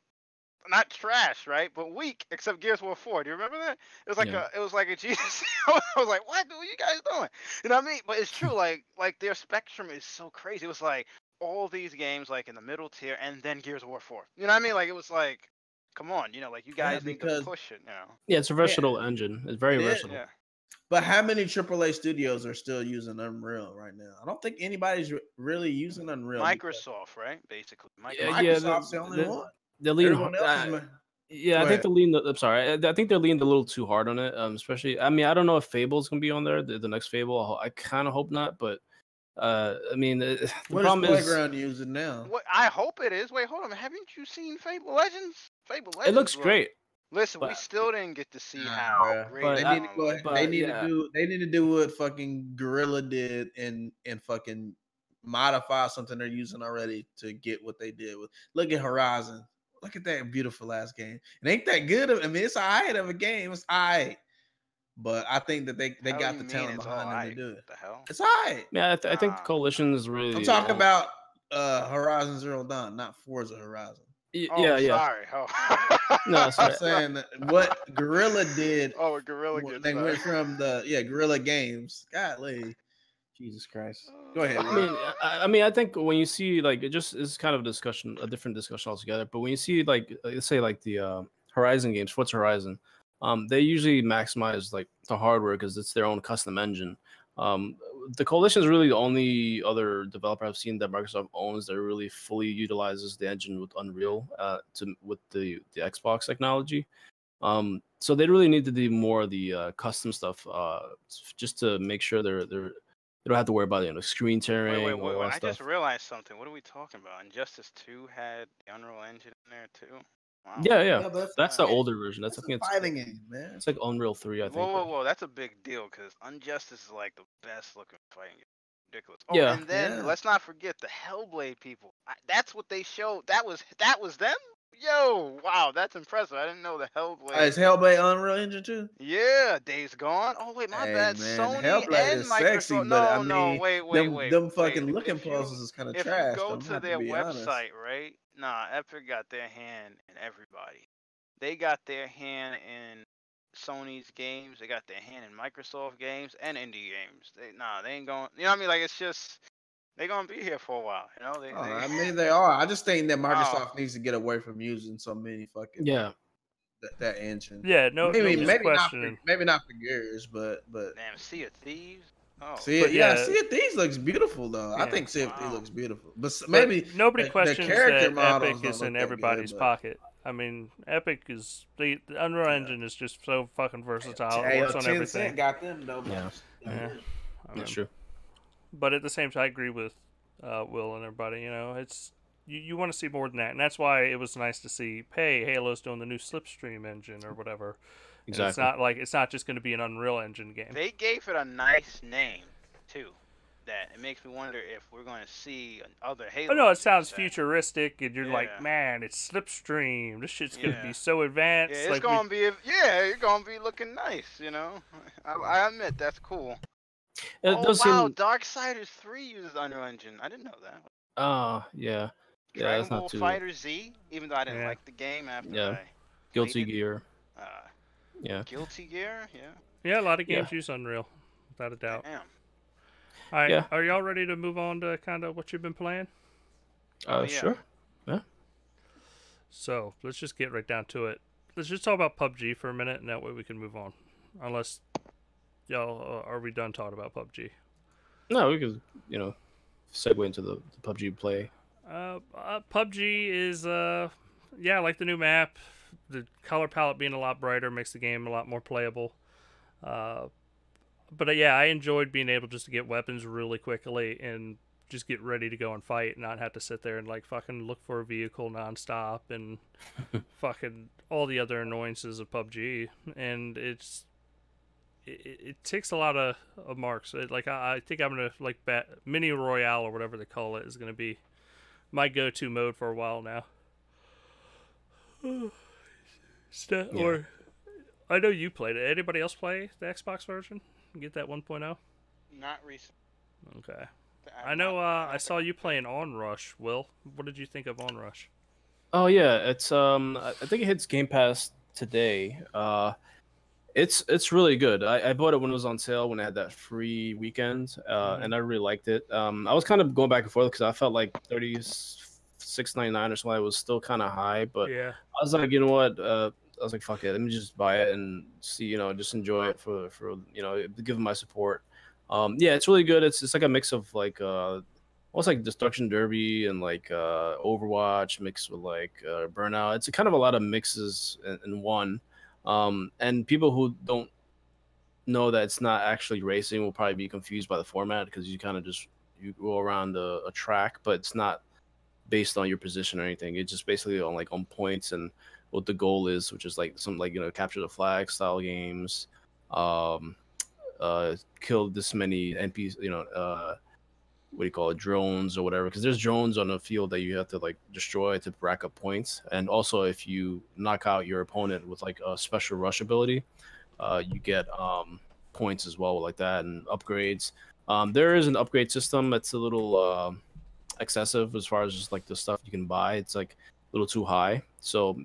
not trash, right? But weak, except Gears of War 4. Do you remember that? It was like a Jesus. I was like, what are you guys doing? You know what I mean? But it's true, like their spectrum is so crazy. It was like all these games like in the middle tier, and then Gears of War 4. You know what I mean? Like it was like, come on, like you guys need to push it, Yeah, it's a versatile engine. It's very versatile. Yeah. But how many AAA studios are still using Unreal right now? I don't think anybody's really using Unreal. Microsoft, right? Basically, Microsoft's the only one. They're leaning. I think they're leaning. I'm sorry. I think they're leaning a little too hard on it. Especially, I mean, I don't know if Fable's gonna be on there. The next Fable, I kind of hope not. But I mean, the problem is Playground using now. What I hope it is. Wait, hold on. Haven't you seen Fable Legends? Fable Legends. It looks great. Listen, we still didn't get to see how great. They need to do what fucking Gorilla did and fucking modify something they're using already to get what they did with. Look at Horizon. Look at that beautiful ass game. It ain't that good. I mean, it's all right of a game. It's all right. but I think that they Hell got you the mean talent it's all behind them to right? do What it. the hell? It's all right. Yeah, I think the coalition is really. I'm talking about Horizon Zero Dawn, not Forza Horizon. Oh, Yeah. sorry. Oh. No, that's I'm right. saying that what Gorilla did. Oh, Gorilla when gets they that. went from the Gorilla Games. Golly, Jesus Christ. Go ahead. Will. I mean, I think when you see like it just is kind of a different discussion altogether. But when you see like let's say like the Horizon games, Forza Horizon, they usually maximize like the hardware because it's their own custom engine. The Coalition is really the only other developer I've seen that Microsoft owns that really fully utilizes the engine with Unreal with the Xbox technology. So they really need to do more of the custom stuff just to make sure they don't have to worry about screen tearing. Wait. I stuff. just realized something. What are we talking about? Injustice 2 had the Unreal Engine in there too? Wow. Yeah. but That's the older version. That's I think a fighting game, man. it's like Unreal 3, I think. Whoa. That's a big deal because Injustice is like the best looking fighting game. Ridiculous. Oh, Yeah. and then let's not forget the Hellblade people. That's what they showed. That was them? Yo, wow, that's impressive. I didn't know the Hellblade. Is Hellblade Unreal Engine too? Yeah, Days Gone. Oh wait, my bad. Man, Sony Hellblade and is Microsoft. sexy, but Wait. them fucking Wait. looking If you- puzzles is kind of If trash. you go I'm to have their be honest. website, right? Nah, Epic got their hand in everybody. They got their hand in Sony's games. They got their hand in Microsoft games and indie games. They ain't going. You know what I mean? Like it's just they're gonna be here for a while. You know? I mean, they are. I just think that Microsoft needs to get away from using so many fucking that engine. Yeah, maybe questioning. maybe not for years, but damn, Sea of Thieves. Oh, Sea of Thieves looks beautiful though. Yeah. I think Sea of Thieves looks beautiful, but Maybe nobody the questions character that models Epic is don't in look that everybody's good, pocket. I mean, Epic is the Unreal Engine is just so fucking versatile. It works on everything. Got them though. Yeah. I mean, That's true. But at the same time, I agree with Will and everybody. You know, it's you want to see more than that, and that's why it was nice to see. Hey, Halo's doing the new Slipstream engine or whatever. Exactly. And it's not just going to be an Unreal Engine game. They gave it a nice name too. That it makes me wonder if we're going to see other Halo. Oh no, it sounds futuristic, and you're like, man, it's Slipstream. This shit's gonna be so advanced. Yeah, it's gonna be. You're gonna be looking nice. You know, I admit that's cool. Darksiders 3 uses Unreal Engine. I didn't know that. Yeah. Dragon Ball Fighter Z, even though I didn't like the game after Guilty Gear. Guilty Gear, Yeah, a lot of games use Unreal, without a doubt. Damn. All right, are y'all ready to move on to kind of what you've been playing? Sure. Yeah. So let's just get right down to it. Let's just talk about PUBG for a minute, and that way we can move on. Unless y'all are we done talking about PUBG? No, we could segue into the PUBG play. PUBG is I like the new map. The color palette being a lot brighter makes the game a lot more playable. But I enjoyed being able just to get weapons really quickly and just get ready to go and fight, and not have to sit there and like fucking look for a vehicle nonstop and fucking all the other annoyances of PUBG. And it ticks a lot of marks. I think I'm gonna like Mini Royale or whatever they call it is gonna be my go-to mode for a while now. Or I know you played it. Anybody else play the Xbox version? Get that 1.0? Not recent. Okay. I know. I saw you playing Onrush. Will, what did you think of Onrush? Oh yeah, it's I think it hits Game Pass today. It's really good. I bought it when it was on sale when it had that free weekend, and I really liked it. I was kind of going back and forth because I felt like $36.99 or something was still kind of high, but I was like, you know what? I was like, fuck it, let me just buy it and see, just enjoy it for give them my support. It's really good. It's like a mix of like almost like Destruction Derby and like Overwatch mixed with like Burnout. It's kind of a lot of mixes in one. And people who don't know that it's not actually racing will probably be confused by the format because you kind of you go around a track, but it's not based on your position or anything. It's just basically on points and what the goal is, which is like some capture the flag style games, kill this many NPCs, what do you call it, drones or whatever, because there's drones on the field that you have to like destroy to rack up points. And also if you knock out your opponent with like a special rush ability, You get points as well like that and upgrades. There is an upgrade system that's a little excessive as far as just like the stuff you can buy. It's like a little too high. So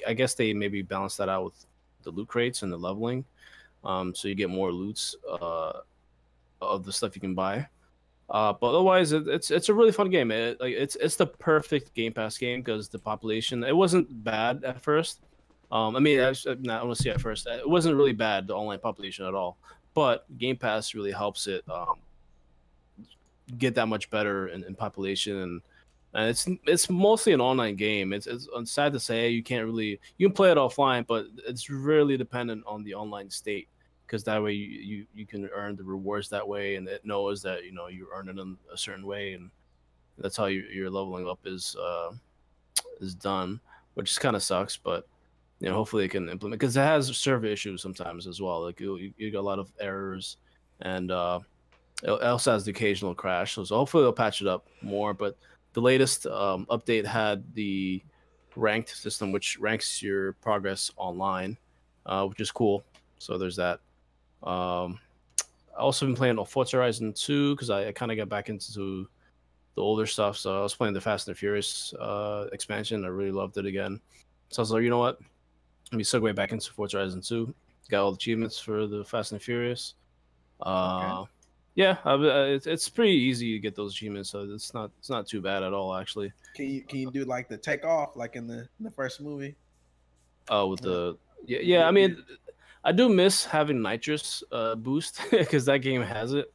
I guess they maybe balance that out with the loot crates and the leveling. So you get more loots of the stuff you can buy. But otherwise, it's a really fun game. It's the perfect Game Pass game because the population, it wasn't bad at first. I mean, I want to say at first, it wasn't really bad, the online population at all. But Game Pass really helps it get that much better in population, and it's mostly an online game. It's sad to say you can't really, you can play it offline, but it's really dependent on the online state because that way you can earn the rewards that way, and it knows that you're earning them a certain way, and that's how your leveling up is done, which kind of sucks, but hopefully it can implement because it has server issues sometimes as well. Like you got a lot of errors, and it also has the occasional crash. So hopefully they'll patch it up more. But the latest update had the ranked system, which ranks your progress online, which is cool. So there's that. I also been playing Forza Horizon 2 because I kind of got back into the older stuff. So I was playing the Fast and the Furious expansion. I really loved it again. So I was like, you know what? Let me segue back into Forza Horizon 2. Got all the achievements for the Fast and Furious. Okay. Yeah, it's pretty easy to get those achievements, so it's not too bad at all, actually. Can you do like the takeoff like in the first movie? Oh, with the yeah. I mean, I do miss having nitrous boost because that game has it,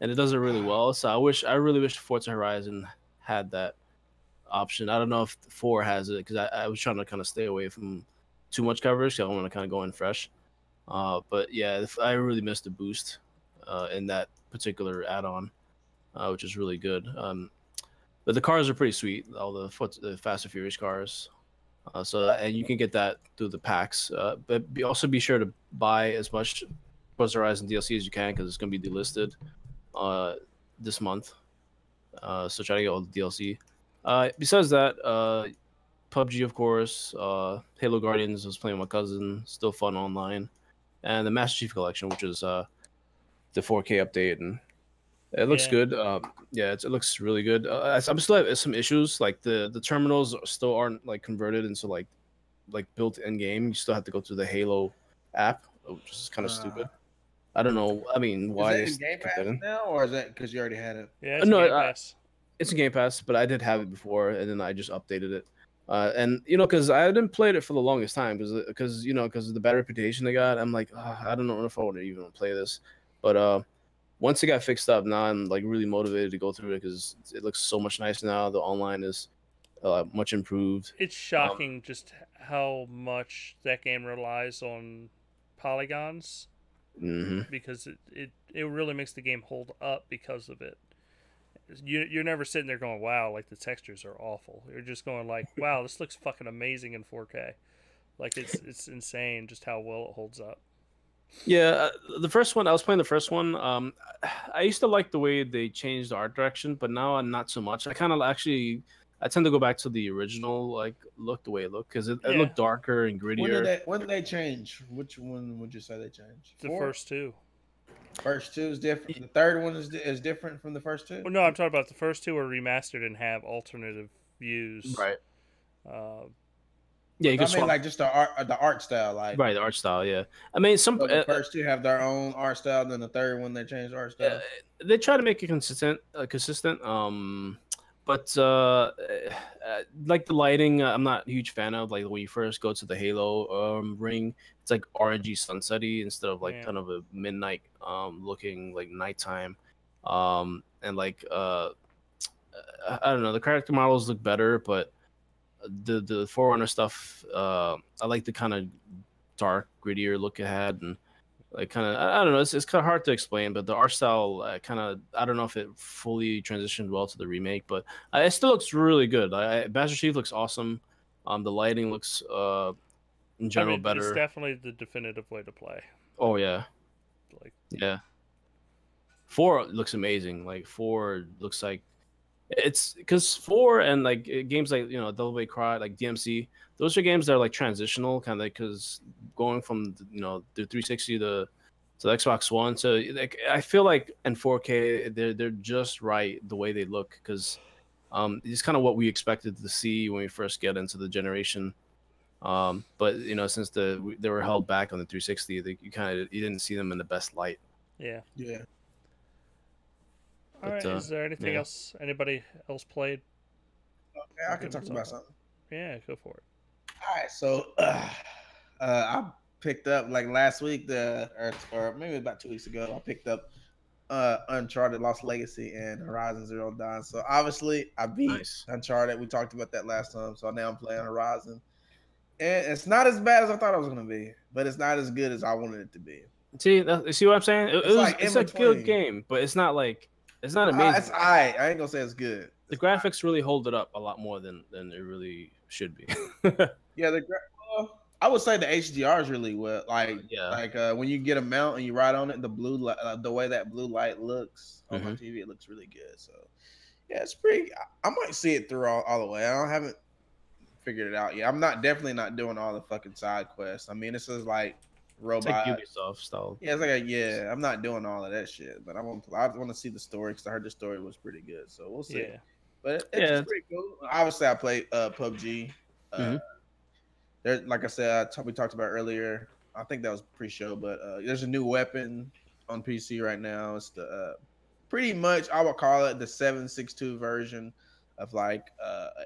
and it does it really well. So I really wish Forza Horizon had that option. I don't know if 4 has it because I was trying to kind of stay away from too much coverage. So I want to kind of go in fresh. But yeah, I really missed the boost in that particular add-on, which is really good. But the cars are pretty sweet, all the Fast and Furious cars. And you can get that through the packs. But also be sure to buy as much Forza Horizon DLC as you can because it's going to be delisted this month. So try to get all the DLC. Besides that, PUBG, of course. Halo Guardians, I was playing with my cousin. Still fun online. And the Master Chief Collection, which is the 4K update, and it looks good. Yeah, it looks really good. I'm still have some issues, like the terminals still aren't like converted into like built in game. You still have to go through the Halo app, which is kind of stupid. I don't know. I mean, why is that in Game Pass now, or is that because you already had it? Yeah, it's Game Pass. It's a Game Pass, but I did have it before, and then I just updated it. And because I didn't play it for the longest time, because of the bad reputation they got. I'm like, I don't know if I want to even play this, but once it got fixed up, now I'm like really motivated to go through it because it looks so much nicer now. The online is much improved. It's shocking just how much that game relies on polygons, because it really makes the game hold up because of it. You're never sitting there going, wow, like the textures are awful. You're just going like, wow, this looks fucking amazing in 4K. Like it's insane just how well it holds up. Yeah, the first one, I was playing the first one. I used to like the way they changed the art direction, but now I'm not so much. I tend to go back to the original look, the way it looked, because it looked darker and grittier. When did they change? Which one would you say they changed? The first two. First two is different. The third one is different from the first two. Well, no, I'm talking about the first two are remastered and have alternative views. Right. Yeah, you can like just the art style, like right, the art style. Yeah, I mean the first two have their own art style, then the third one they changed art style. They try to make it consistent. But like the lighting, I'm not a huge fan of. Like when you first go to the Halo ring, it's like orangey sunsetty instead of like kind of a midnight looking like nighttime. And like I don't know, the character models look better, but the Forerunner stuff, I like the kind of dark, grittier look it had, and like kind of I don't know, it's kind of hard to explain, but the art style kind of, I don't know if it fully transitioned well to the remake, but it still looks really good. Master Chief looks awesome. The lighting looks in general better. It's definitely the definitive way to play. Oh yeah, like 4 looks amazing. Like 4 looks like It's because 4 and like games like Devil May Cry, like DMC, those are games that are like transitional, kind of because going from the 360 to the Xbox One. So like I feel like in 4K they're just right the way they look, because it's kind of what we expected to see when we first get into the generation. But since they were held back on the 360, you didn't see them in the best light. Yeah. Yeah. All right. Is there anything else anybody else played? Okay, I can talk about something. Yeah, go for it. All right, so I picked up like last week, or maybe about 2 weeks ago, I picked up Uncharted Lost Legacy and Horizon Zero Dawn. So obviously I beat Uncharted. We talked about that last time. So now I'm playing Horizon. And it's not as bad as I thought it was gonna be, but it's not as good as I wanted it to be. See what I'm saying? It's a good game, but it's not amazing. It's I ain't gonna say it's good. The graphics really hold it up a lot more than it really should be. Yeah, I would say the HDR is really well. Like when you get a mount and you ride on it, the blue light, the way that blue light looks on my TV, it looks really good. So yeah, it's pretty. I might see it through all the way. I haven't figured it out yet. I'm definitely not doing all the fucking side quests. I mean, this is like robot, like Ubisoft style. Yeah, it's like I'm not doing all of that shit. But I want to see the story because I heard the story was pretty good. So we'll see. Yeah. But it's pretty cool. Obviously, I play PUBG. There, like I said, we talked about earlier. I think that was pre-show, but there's a new weapon on PC right now. It's the pretty much I would call it the 7.62 version of like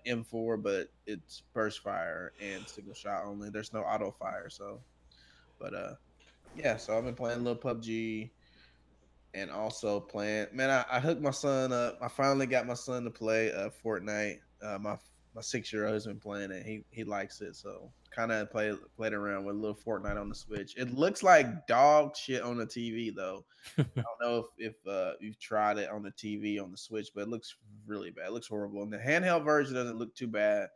M4, but it's burst fire and single shot only. There's no auto fire. So, but so I've been playing a little PUBG. And also playing, man, I hooked my son up. I finally got my son to play Fortnite. My 6-year-old has been playing it. He likes it, so kind of played around with a little Fortnite on the Switch. It looks like dog shit on the TV though. I don't know if you've tried it on the TV on the Switch, but it looks really bad. It looks horrible. And the handheld version doesn't look too bad,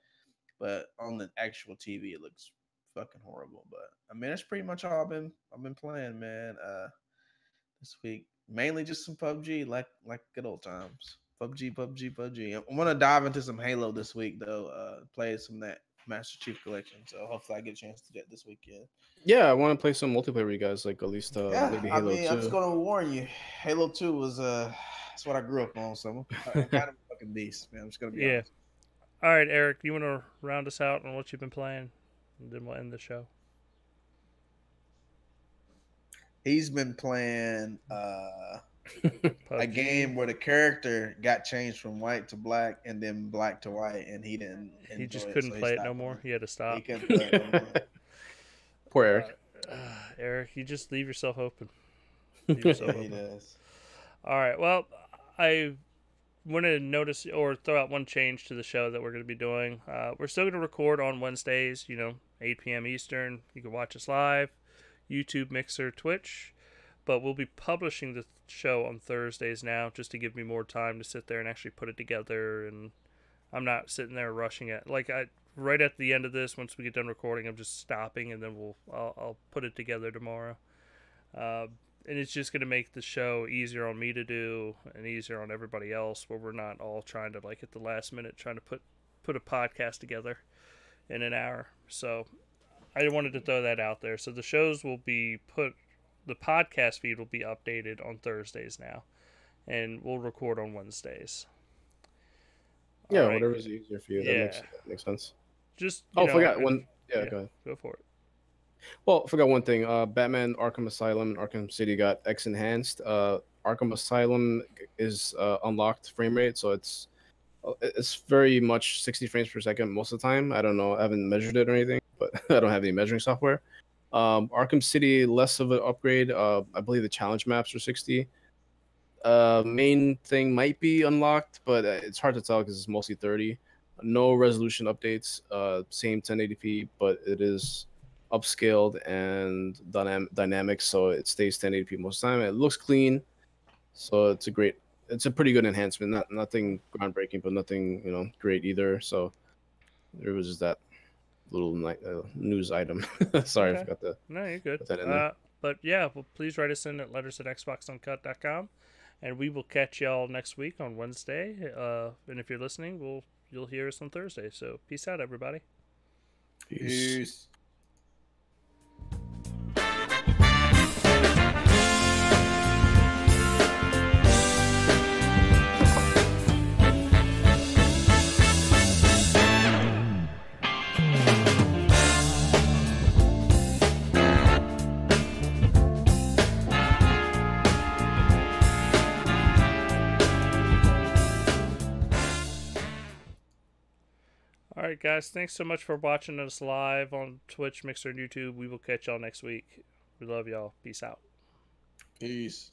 but on the actual TV it looks fucking horrible. But I mean, that's pretty much all I've been playing, man. This week. Mainly just some PUBG, like good old times. PUBG. I'm gonna dive into some Halo this week though. Play some of that Master Chief Collection. So hopefully I get a chance to do that this weekend. Yeah, I want to play some multiplayer with you guys, like at least maybe Halo 2. I'm just gonna warn you, Halo 2 was that's what I grew up on. So I'm kind of a fucking beast, man. I'm just gonna be honest. All right, Eric, do you want to round us out on what you've been playing, and then we'll end the show. He's been playing a game where the character got changed from white to black and then black to white, and he didn't. He just couldn't play it no more. He had to stop. He couldn't play it no more. Poor Eric. Eric, you just leave yourself open. He does. All right. Well, I want to notice or throw out one change to the show that we're going to be doing. We're still going to record on Wednesdays, 8 p.m. Eastern. You can watch us live. YouTube, Mixer, Twitch, but we'll be publishing the show on Thursdays now just to give me more time to sit there and actually put it together, and I'm not sitting there rushing it. Right at the end of this, once we get done recording, I'm just stopping, and then I'll put it together tomorrow. And it's just going to make the show easier on me to do and easier on everybody else, where we're not all trying to, at the last minute, trying to put a podcast together in an hour. So I wanted to throw that out there. So the shows will be the podcast feed will be updated on Thursdays now, and we'll record on Wednesdays. Yeah, right. Whatever's easier for you. That makes sense. Just forgot one. Yeah, go ahead. Go for it. Well, forgot one thing. Batman Arkham Asylum and Arkham City got X enhanced. Arkham Asylum is unlocked frame rate, so it's very much 60 frames per second most of the time. I don't know. I haven't measured it or anything, but I don't have any measuring software. Arkham City, less of an upgrade. I believe the challenge maps are 60. Main thing might be unlocked, but it's hard to tell because it's mostly 30. No resolution updates. Same 1080p, but it is upscaled and dynamic, so it stays 1080p most of the time. It looks clean, so it's a pretty good enhancement. Nothing groundbreaking, but nothing great either. So there was just that little news item. Sorry, I forgot to. No, you're good. Put that in there. But yeah, well, please write us in at letters@xboxuncut.com, And we will catch y'all next week on Wednesday. And if you're listening, you'll hear us on Thursday. So peace out, everybody. Peace. All right, guys. Thanks so much for watching us live on Twitch, Mixer, and YouTube. We will catch y'all next week. We love y'all. Peace out. Peace.